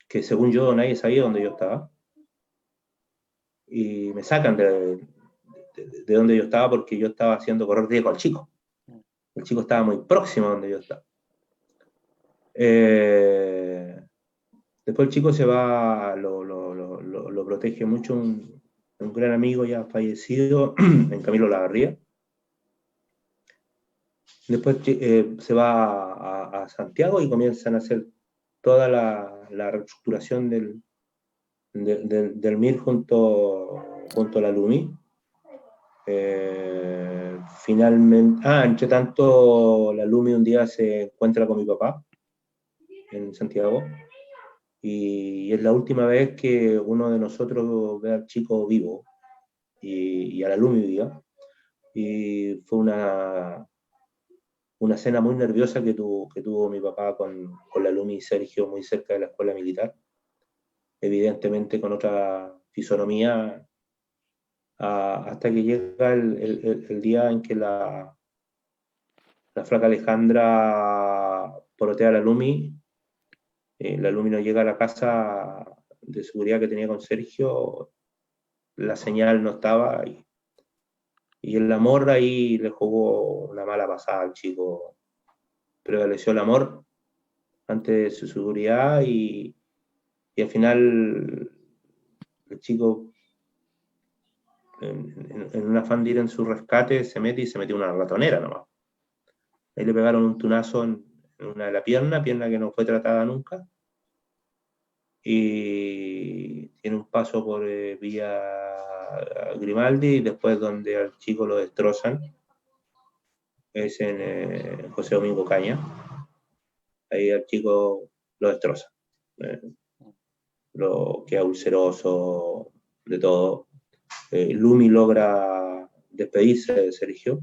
que según yo nadie sabía dónde yo estaba, y me sacan de donde yo estaba porque yo estaba haciendo correr riesgo al chico. El chico estaba muy próximo a donde yo estaba. Después el chico se va, lo protege mucho un gran amigo ya fallecido, en Camilo Lavarría. Después se va a Santiago y comienzan a hacer toda la reestructuración del MIR junto a la LUMI. Finalmente, entre tanto, la LUMI un día se encuentra con mi papá en Santiago y es la última vez que uno de nosotros ve al chico vivo y a la LUMI viva. Y fue una cena muy nerviosa que tuvo mi papá con la Lumi y Sergio muy cerca de la escuela militar, evidentemente con otra fisonomía, hasta que llega el día en que la flaca Alejandra porotea a la Lumi no llega a la casa de seguridad que tenía con Sergio, la señal no estaba y el amor ahí le jugó una mala pasada al chico. Prevaleció el amor ante su seguridad y al final el chico en un afán de ir en su rescate se mete una ratonera nomás. Ahí le pegaron un tunazo en una de la pierna que no fue tratada nunca y tiene un paso por Villa Grimaldi y después donde al chico lo destrozan es en José Domingo Caña. Ahí al chico lo destrozan. Lo queda ulceroso, de todo. Lumi logra despedirse de Sergio.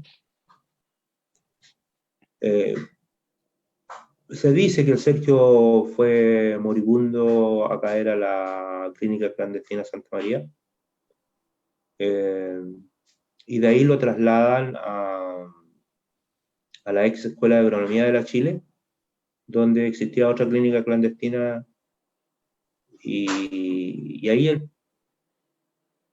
Se dice que el Sergio fue moribundo a caer a la clínica clandestina Santa María. y de ahí lo trasladan a la ex Escuela de Agronomía de la Chile, donde existía otra clínica clandestina, y ahí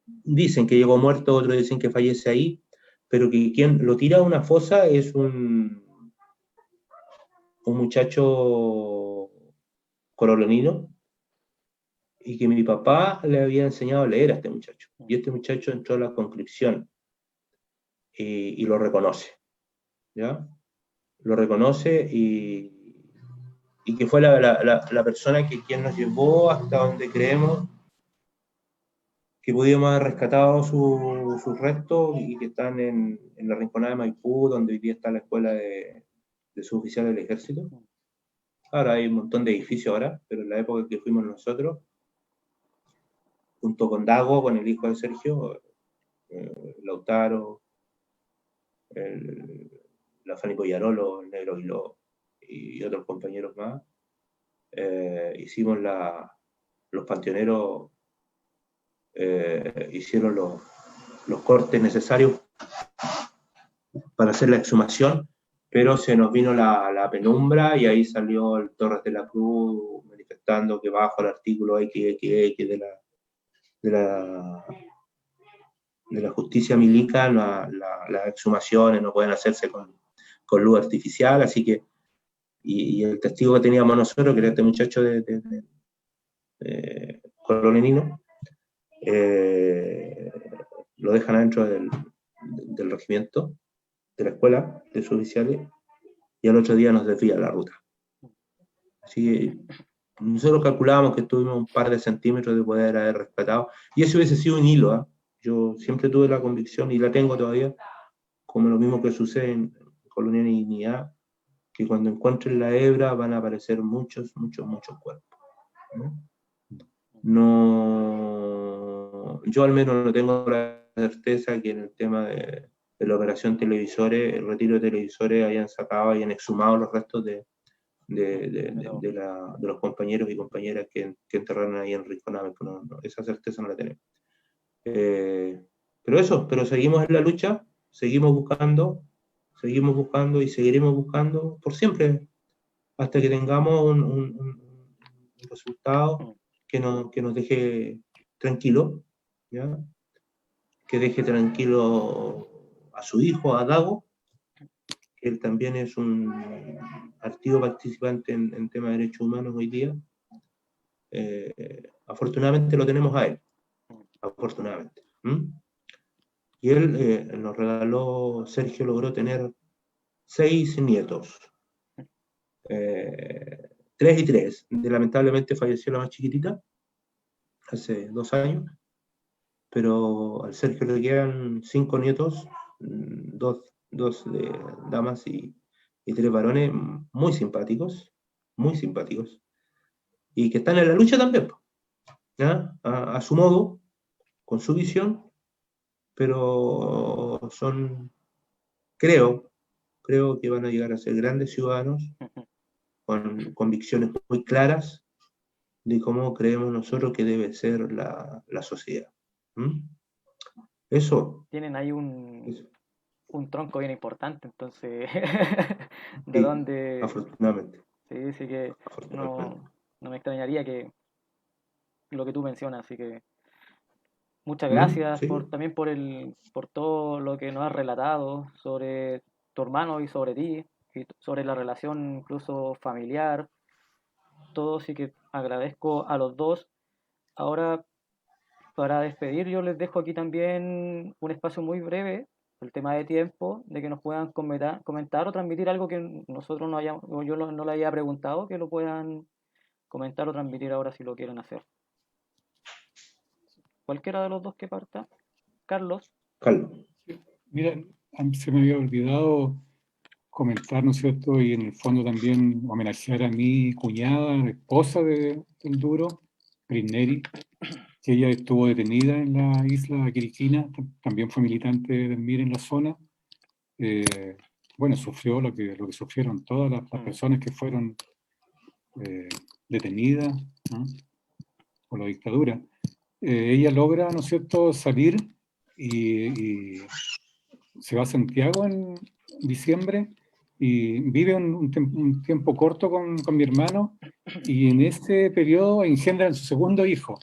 dicen que llegó muerto, otros dicen que fallece ahí, pero que quien lo tira a una fosa es un muchacho colonino, y que mi papá le había enseñado a leer a este muchacho, y este muchacho entró a la conscripción, y lo reconoce, ¿ya? Lo reconoce, y que fue la persona quien nos llevó hasta donde creemos que pudimos haber rescatado sus restos, y que están en la Rinconada de Maipú, donde hoy día está la escuela de suboficiales del ejército. Ahora hay un montón de edificios ahora, pero en la época en que fuimos nosotros, junto con Dago, con el hijo de Sergio, Lautaro, la Fanny Collarolo, el Negro Guiló y otros compañeros más, hicimos los panteoneros, hicieron los cortes necesarios para hacer la exhumación, pero se nos vino la penumbra, y ahí salió el Torres de la Cruz manifestando que bajo el artículo XXX de la justicia militar las exhumaciones no pueden hacerse con luz artificial, así que, y el testigo que teníamos nosotros, que era este muchacho de colonenino, lo dejan adentro del regimiento, de la escuela de suboficiales, y al otro día nos desvía la ruta. Así que nosotros calculábamos que estuvimos un par de centímetros de poder haber rescatado, y ese hubiese sido un hilo, ¿eh? Yo siempre tuve la convicción, y la tengo todavía, como lo mismo que sucede en Colonia Dignidad, que cuando encuentren la hebra van a aparecer muchos cuerpos, ¿no? Yo al menos no tengo la certeza que en el tema de la operación televisores, el retiro de televisores, hayan sacado, hayan exhumado los restos de los compañeros y compañeras que enterraron ahí en Rinconada. No, esa certeza no la tenemos. Pero seguimos en la lucha, seguimos buscando y seguiremos buscando por siempre, hasta que tengamos un resultado que nos deje tranquilo, ¿ya? Que deje tranquilo a su hijo, a Dago, que él también es un activo participante en temas de derechos humanos hoy día. Afortunadamente lo tenemos a él, afortunadamente. Y él nos regaló, Sergio logró tener 6 nietos, 3 y 3. Lamentablemente falleció la más chiquitita hace 2 años, pero al Sergio le quedan 5 nietos, 2 de damas y 3 varones, muy simpáticos, y que están en la lucha también, ¿ya? A su modo, con su visión, pero creo que van a llegar a ser grandes ciudadanos, con convicciones muy claras de cómo creemos nosotros que debe ser la sociedad. Eso. Tienen ahí un tronco bien importante, entonces, de Sí, donde... afortunadamente. Sí que no me extrañaría que lo que tú mencionas, así que muchas gracias Sí. también por todo lo que nos has relatado sobre tu hermano y sobre ti, y sobre la relación incluso familiar, todo, sí que agradezco a los dos. Ahora, para despedir, yo les dejo aquí también un espacio muy breve, el tema de tiempo, de que nos puedan comentar o transmitir algo que nosotros no le haya preguntado, que lo puedan comentar o transmitir ahora si lo quieren hacer. Cualquiera de los dos que parta. Carlos. Mira, se me había olvidado comentar, ¿no es cierto? Y en el fondo también homenajear a mi cuñada, esposa del Duro, Grisneri, que ella estuvo detenida en la isla Quiriquina, también fue militante del MIR en la zona. Bueno, sufrió lo que sufrieron todas las personas que fueron detenidas, ¿no?, por la dictadura. Ella logra, ¿no es cierto?, salir y se va a Santiago en diciembre y vive un tiempo corto con mi hermano, y en ese periodo engendran su segundo hijo.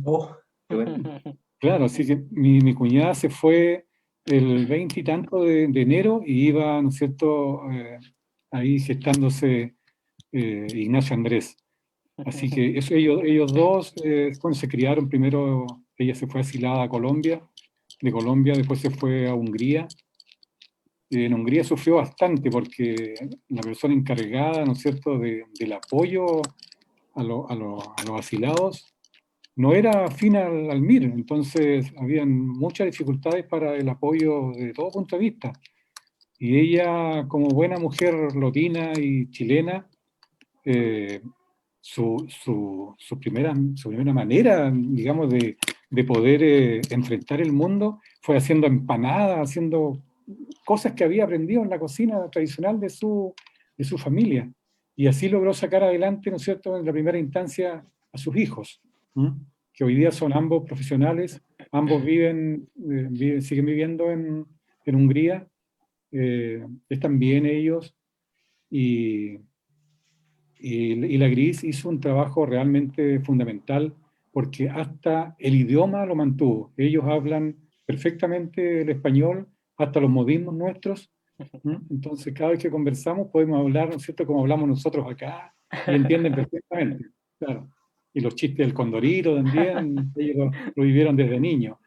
Oh, qué bueno. Claro, así que mi cuñada se fue el 20 y tanto de enero, y iba, ¿no es cierto?, ahí gestándose Ignacio Andrés. Así que eso, ellos dos bueno, se criaron. Primero ella se fue asilada a Colombia, de Colombia después se fue a Hungría. En Hungría sufrió bastante porque la persona encargada, ¿no es cierto?, del apoyo a los asilados no era afín al MIR, entonces habían muchas dificultades para el apoyo de todo punto de vista. Y ella, como buena mujer lotina y chilena, su primera manera, digamos, de poder enfrentar el mundo fue haciendo empanadas, haciendo cosas que había aprendido en la cocina tradicional de su familia. Y así logró sacar adelante, ¿no es cierto?, en la primera instancia a sus hijos, que hoy día son ambos profesionales, ambos siguen viviendo en Hungría, están bien ellos, y la Gris hizo un trabajo realmente fundamental, porque hasta el idioma lo mantuvo. Ellos hablan perfectamente el español, hasta los modismos nuestros. Entonces, cada vez que conversamos podemos hablar, ¿no es cierto?, como hablamos nosotros acá, y entienden perfectamente. Claro. Y los chistes del Condorito también, ellos lo vivieron desde niños.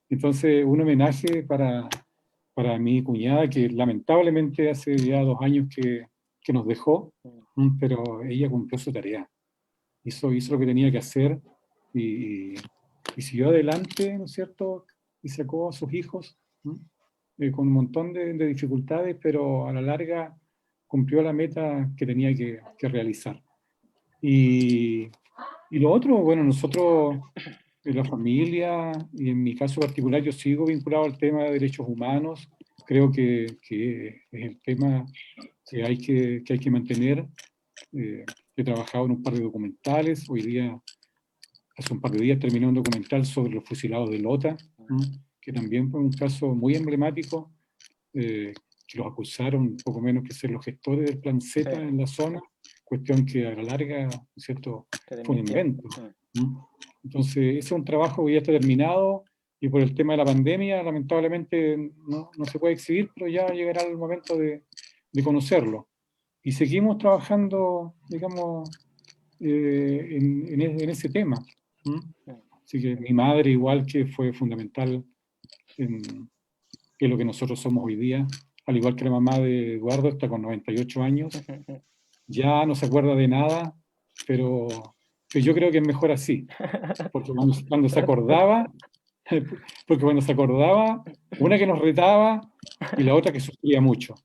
Entonces, un homenaje para mi cuñada, que lamentablemente hace ya 2 años que nos dejó, pero ella cumplió su tarea. Hizo lo que tenía que hacer, y siguió adelante, ¿no es cierto?, y sacó a sus hijos, con un montón de dificultades, pero a la larga cumplió la meta que tenía que realizar. Y lo otro, bueno, nosotros, en la familia, y en mi caso particular, yo sigo vinculado al tema de derechos humanos. Creo que es el tema que hay que mantener. He trabajado en un par de documentales. Hoy día, hace un par de días, terminé un documental sobre los fusilados de Lota, que también fue un caso muy emblemático, que los acusaron poco menos que ser los gestores del Plan Z en la zona, cuestión que a la larga, ¿no es cierto?, fue un invento. Entonces, ese es un trabajo que ya está terminado, y por el tema de la pandemia, lamentablemente no se puede exhibir, pero ya llegará el momento de conocerlo. Y seguimos trabajando, digamos, en ese tema. Así que mi madre, igual, que fue fundamental en lo que nosotros somos hoy día, al igual que la mamá de Eduardo, está con 98 años, ya no se acuerda de nada, pero yo creo que es mejor así, porque cuando se acordaba, una que nos retaba, y la otra que sufría mucho,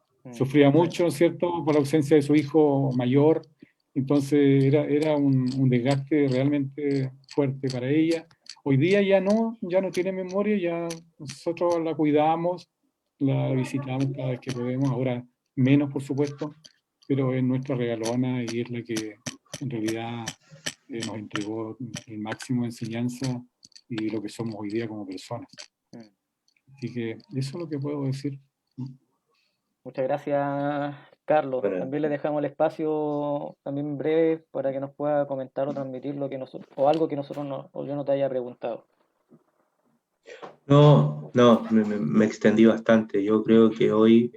¿cierto?, por la ausencia de su hijo mayor. Entonces era un desgaste realmente fuerte para ella. Hoy día ya no tiene memoria, ya nosotros la cuidamos, la visitamos cada vez que podemos, ahora menos, por supuesto, pero es nuestra regalona, y es la que en realidad nos entregó el máximo de enseñanza y lo que somos hoy día como personas. Así que eso es lo que puedo decir. Muchas gracias, Carlos. Bueno. También le dejamos el espacio también breve para que nos pueda comentar o transmitir lo que nosotros, o algo que nosotros o yo no te haya preguntado. No, me extendí bastante. Yo creo que hoy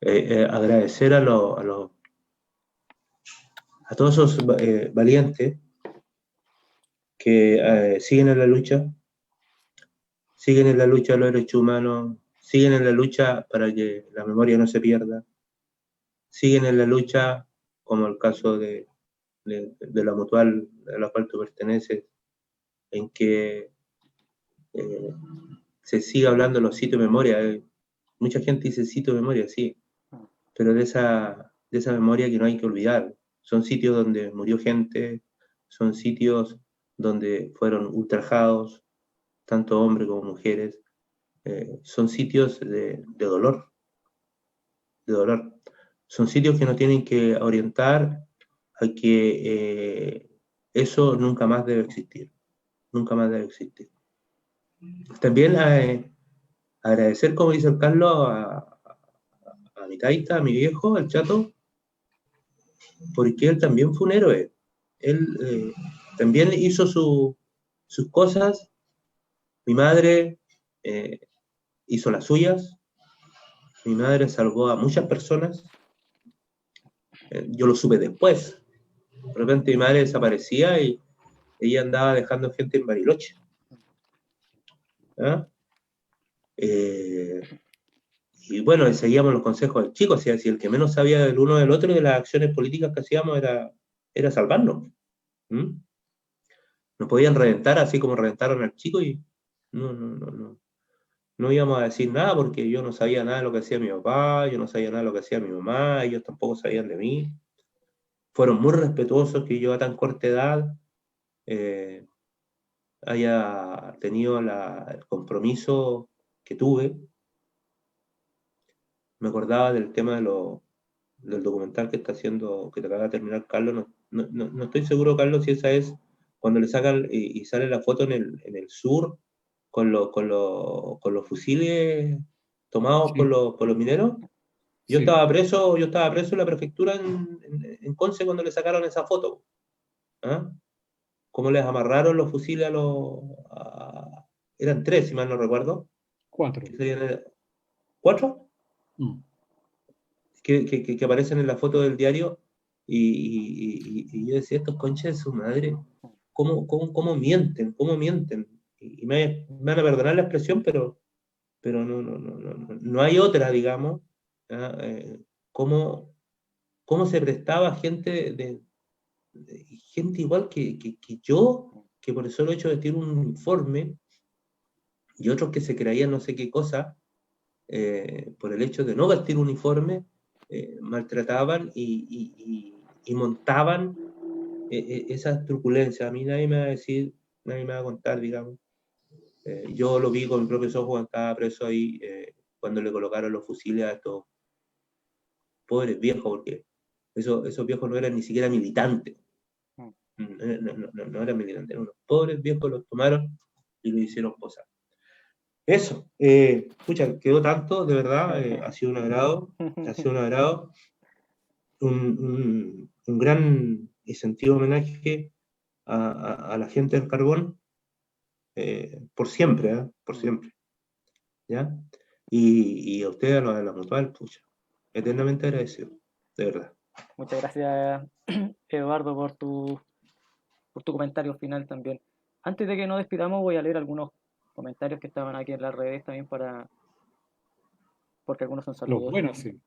agradecer a todos esos valientes que siguen en la lucha de los derechos humanos, siguen en la lucha para que la memoria no se pierda, siguen en la lucha, como el caso de la mutual a la cual tú perteneces, en que se sigue hablando de los sitios de memoria. Mucha gente dice sitio de memoria, sí, pero de esa memoria que no hay que olvidar. Son sitios donde murió gente, son sitios donde fueron ultrajados, tanto hombres como mujeres. Son sitios de dolor, Son sitios que nos tienen que orientar a que eso nunca más debe existir. También agradecer, como dice el Carlos, a mi taita, a mi viejo, al Chato, porque él también fue un héroe. Él también hizo sus cosas. Mi madre hizo las suyas. Mi madre salvó a muchas personas. Yo lo supe después. De repente mi madre desaparecía y ella andaba dejando gente en Bariloche. ¿Ah? Y bueno, seguíamos los consejos del chico, o sea, si el que menos sabía del uno del otro y de las acciones políticas que hacíamos era salvarnos. ¿Mm? Nos podían reventar así como reventaron al chico y no íbamos a decir nada porque yo no sabía nada de lo que hacía mi papá, yo no sabía nada de lo que hacía mi mamá, ellos tampoco sabían de mí. Fueron muy respetuosos que yo a tan corta edad haya tenido el compromiso que tuve. Me acordaba del tema del documental que está haciendo, que te acaba de terminar Carlos. No estoy seguro, Carlos, si esa es cuando le sacan y sale la foto en el sur con los fusiles tomados Sí, por los mineros. Yo sí. estaba preso en la prefectura en Conce cuando le sacaron esa foto. ¿Ah? Cómo les amarraron los fusiles eran tres, si mal no recuerdo. 4. ¿Cuatro? Mm. Que aparecen en la foto del diario. Y yo decía, estos conches de su madre, ¿cómo mienten? ¿Cómo mienten? Y me van a perdonar la expresión, pero no hay otra, digamos. ¿Ah? ¿Cómo se prestaba gente gente igual que yo, que por el solo hecho de vestir un uniforme, y otros que se creían no sé qué cosa, por el hecho de no vestir uniforme, maltrataban y montaban esas truculencias. A mí nadie me va a decir, nadie me va a contar, digamos. Yo lo vi con mis propios ojos cuando estaba preso ahí, cuando le colocaron los fusiles a estos pobres viejos, porque esos viejos no eran ni siquiera militantes. No eran militantes, eran unos pobres viejos, los tomaron y le hicieron cosas. Eso, escucha, quedó tanto, de verdad, ha sido un agrado, ha sido un agrado, un gran y sentido homenaje a la gente del carbón, por siempre, por siempre, ¿ya? Y a ustedes, a los de la Mutual, pucha, eternamente agradecido, de verdad. Muchas gracias, Eduardo, por tu comentario final también. Antes de que nos despidamos, voy a leer algunos comentarios que estaban aquí en las redes también porque algunos son Los saludos. buenos, sí.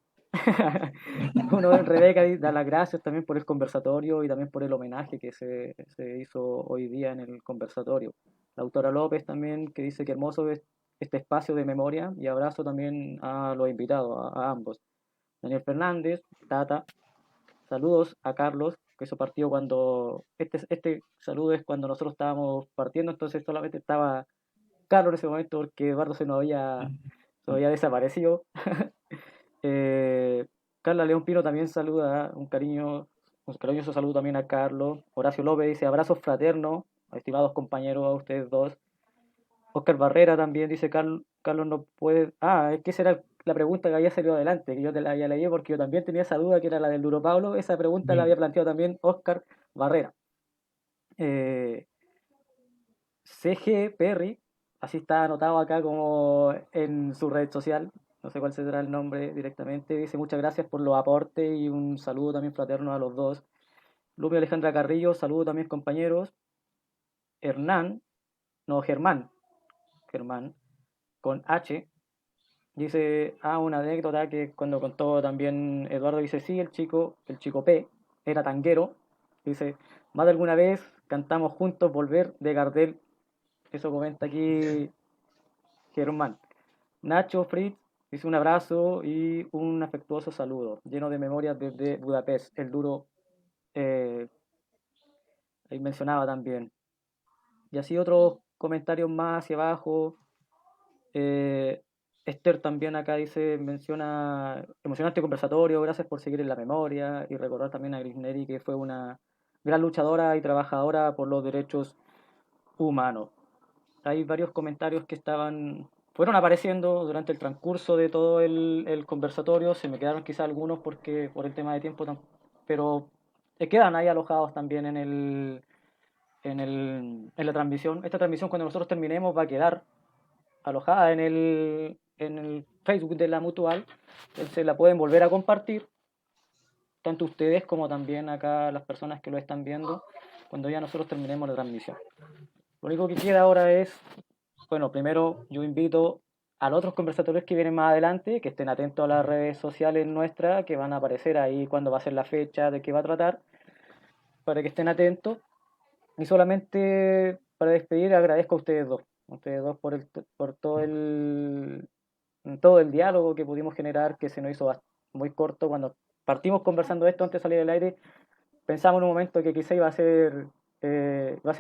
Uno en Rebeca da las gracias también por el conversatorio y también por el homenaje que se hizo hoy día en el conversatorio. La autora López también que dice que hermoso es este espacio de memoria y abrazo también a los invitados, a ambos. Daniel Fernández, Tata, saludos a Carlos, que eso partió cuando, este saludo es cuando nosotros estábamos partiendo, entonces solamente estaba Carlos en ese momento porque Eduardo se nos había desaparecido. Carla León Pino también saluda, un cariñoso saludo también a Carlos. Horacio López dice abrazos fraternos, estimados compañeros, a ustedes dos. Oscar Barrera también dice Carlos no puede. Ah, es que esa era la pregunta que había salido adelante, que yo te la había leído porque yo también tenía esa duda que era la del Duro Pablo. Esa pregunta la Ya. había planteado también Oscar Barrera. Eh, CG Perry, así está anotado acá como en su red social, no sé cuál será el nombre directamente, dice muchas gracias por los aportes y un saludo también fraterno a los dos. Lupio Alejandra Carrillo, saludo también compañeros. Hernán, no, Germán, con H, dice, una anécdota que cuando contó también Eduardo, dice, sí, el chico P, era tanguero, dice, más de alguna vez cantamos juntos Volver de Gardel. Eso comenta aquí Germán. Nacho Fritz dice un abrazo y un afectuoso saludo, lleno de memorias desde Budapest. El duro, eh, ahí mencionaba también. Y así otros comentarios más hacia abajo. Eh, Esther también acá dice, menciona, emocionante conversatorio, gracias por seguir en la memoria y recordar también a Grisneri que fue una gran luchadora y trabajadora por los derechos humanos. Hay varios comentarios que estaban fueron apareciendo durante el transcurso de todo el conversatorio. Se me quedaron quizás algunos porque por el tema de tiempo, pero quedan ahí alojados también en la transmisión. Esta transmisión, cuando nosotros terminemos, va a quedar alojada en el Facebook de la Mutual. Entonces la pueden volver a compartir, tanto ustedes como también acá las personas que lo están viendo, cuando ya nosotros terminemos la transmisión. Lo único que queda ahora es, bueno, primero yo invito a los otros conversatorios que vienen más adelante, que estén atentos a las redes sociales nuestras, que van a aparecer ahí cuando va a ser la fecha, de qué va a tratar, para que estén atentos. Y solamente para despedir, agradezco a ustedes dos por todo el diálogo que pudimos generar, que se nos hizo muy corto. Cuando partimos conversando esto antes de salir del aire, pensamos en un momento que quizá iba a ser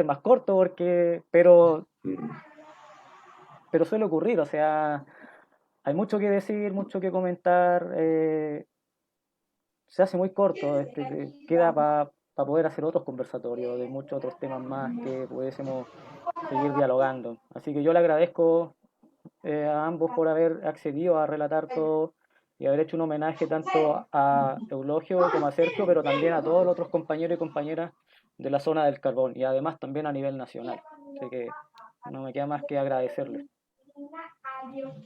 más corto, pero suele ocurrir, o sea, hay mucho que decir, mucho que comentar, se hace muy corto, queda para poder hacer otros conversatorios de muchos otros temas más que pudiésemos seguir dialogando. Así que yo le agradezco a ambos por haber accedido a relatar todo y haber hecho un homenaje tanto a Eulogio como a Sergio, pero también a todos los otros compañeros y compañeras de la zona del carbón y además también a nivel nacional. Así que no me queda más que agradecerles.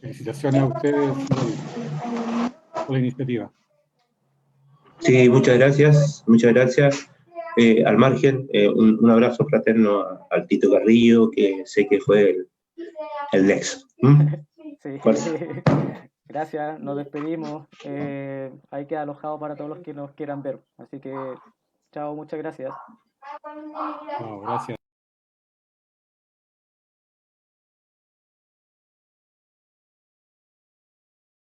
Felicitaciones a ustedes por la iniciativa. Sí, muchas gracias, muchas gracias. Al margen, un abrazo fraterno al Tito Carrillo, que sé que fue el nexo. Sí. Fuerza. Gracias, nos despedimos. Ahí queda alojado para todos los que nos quieran ver. Así que, chao, muchas gracias. Chao, gracias.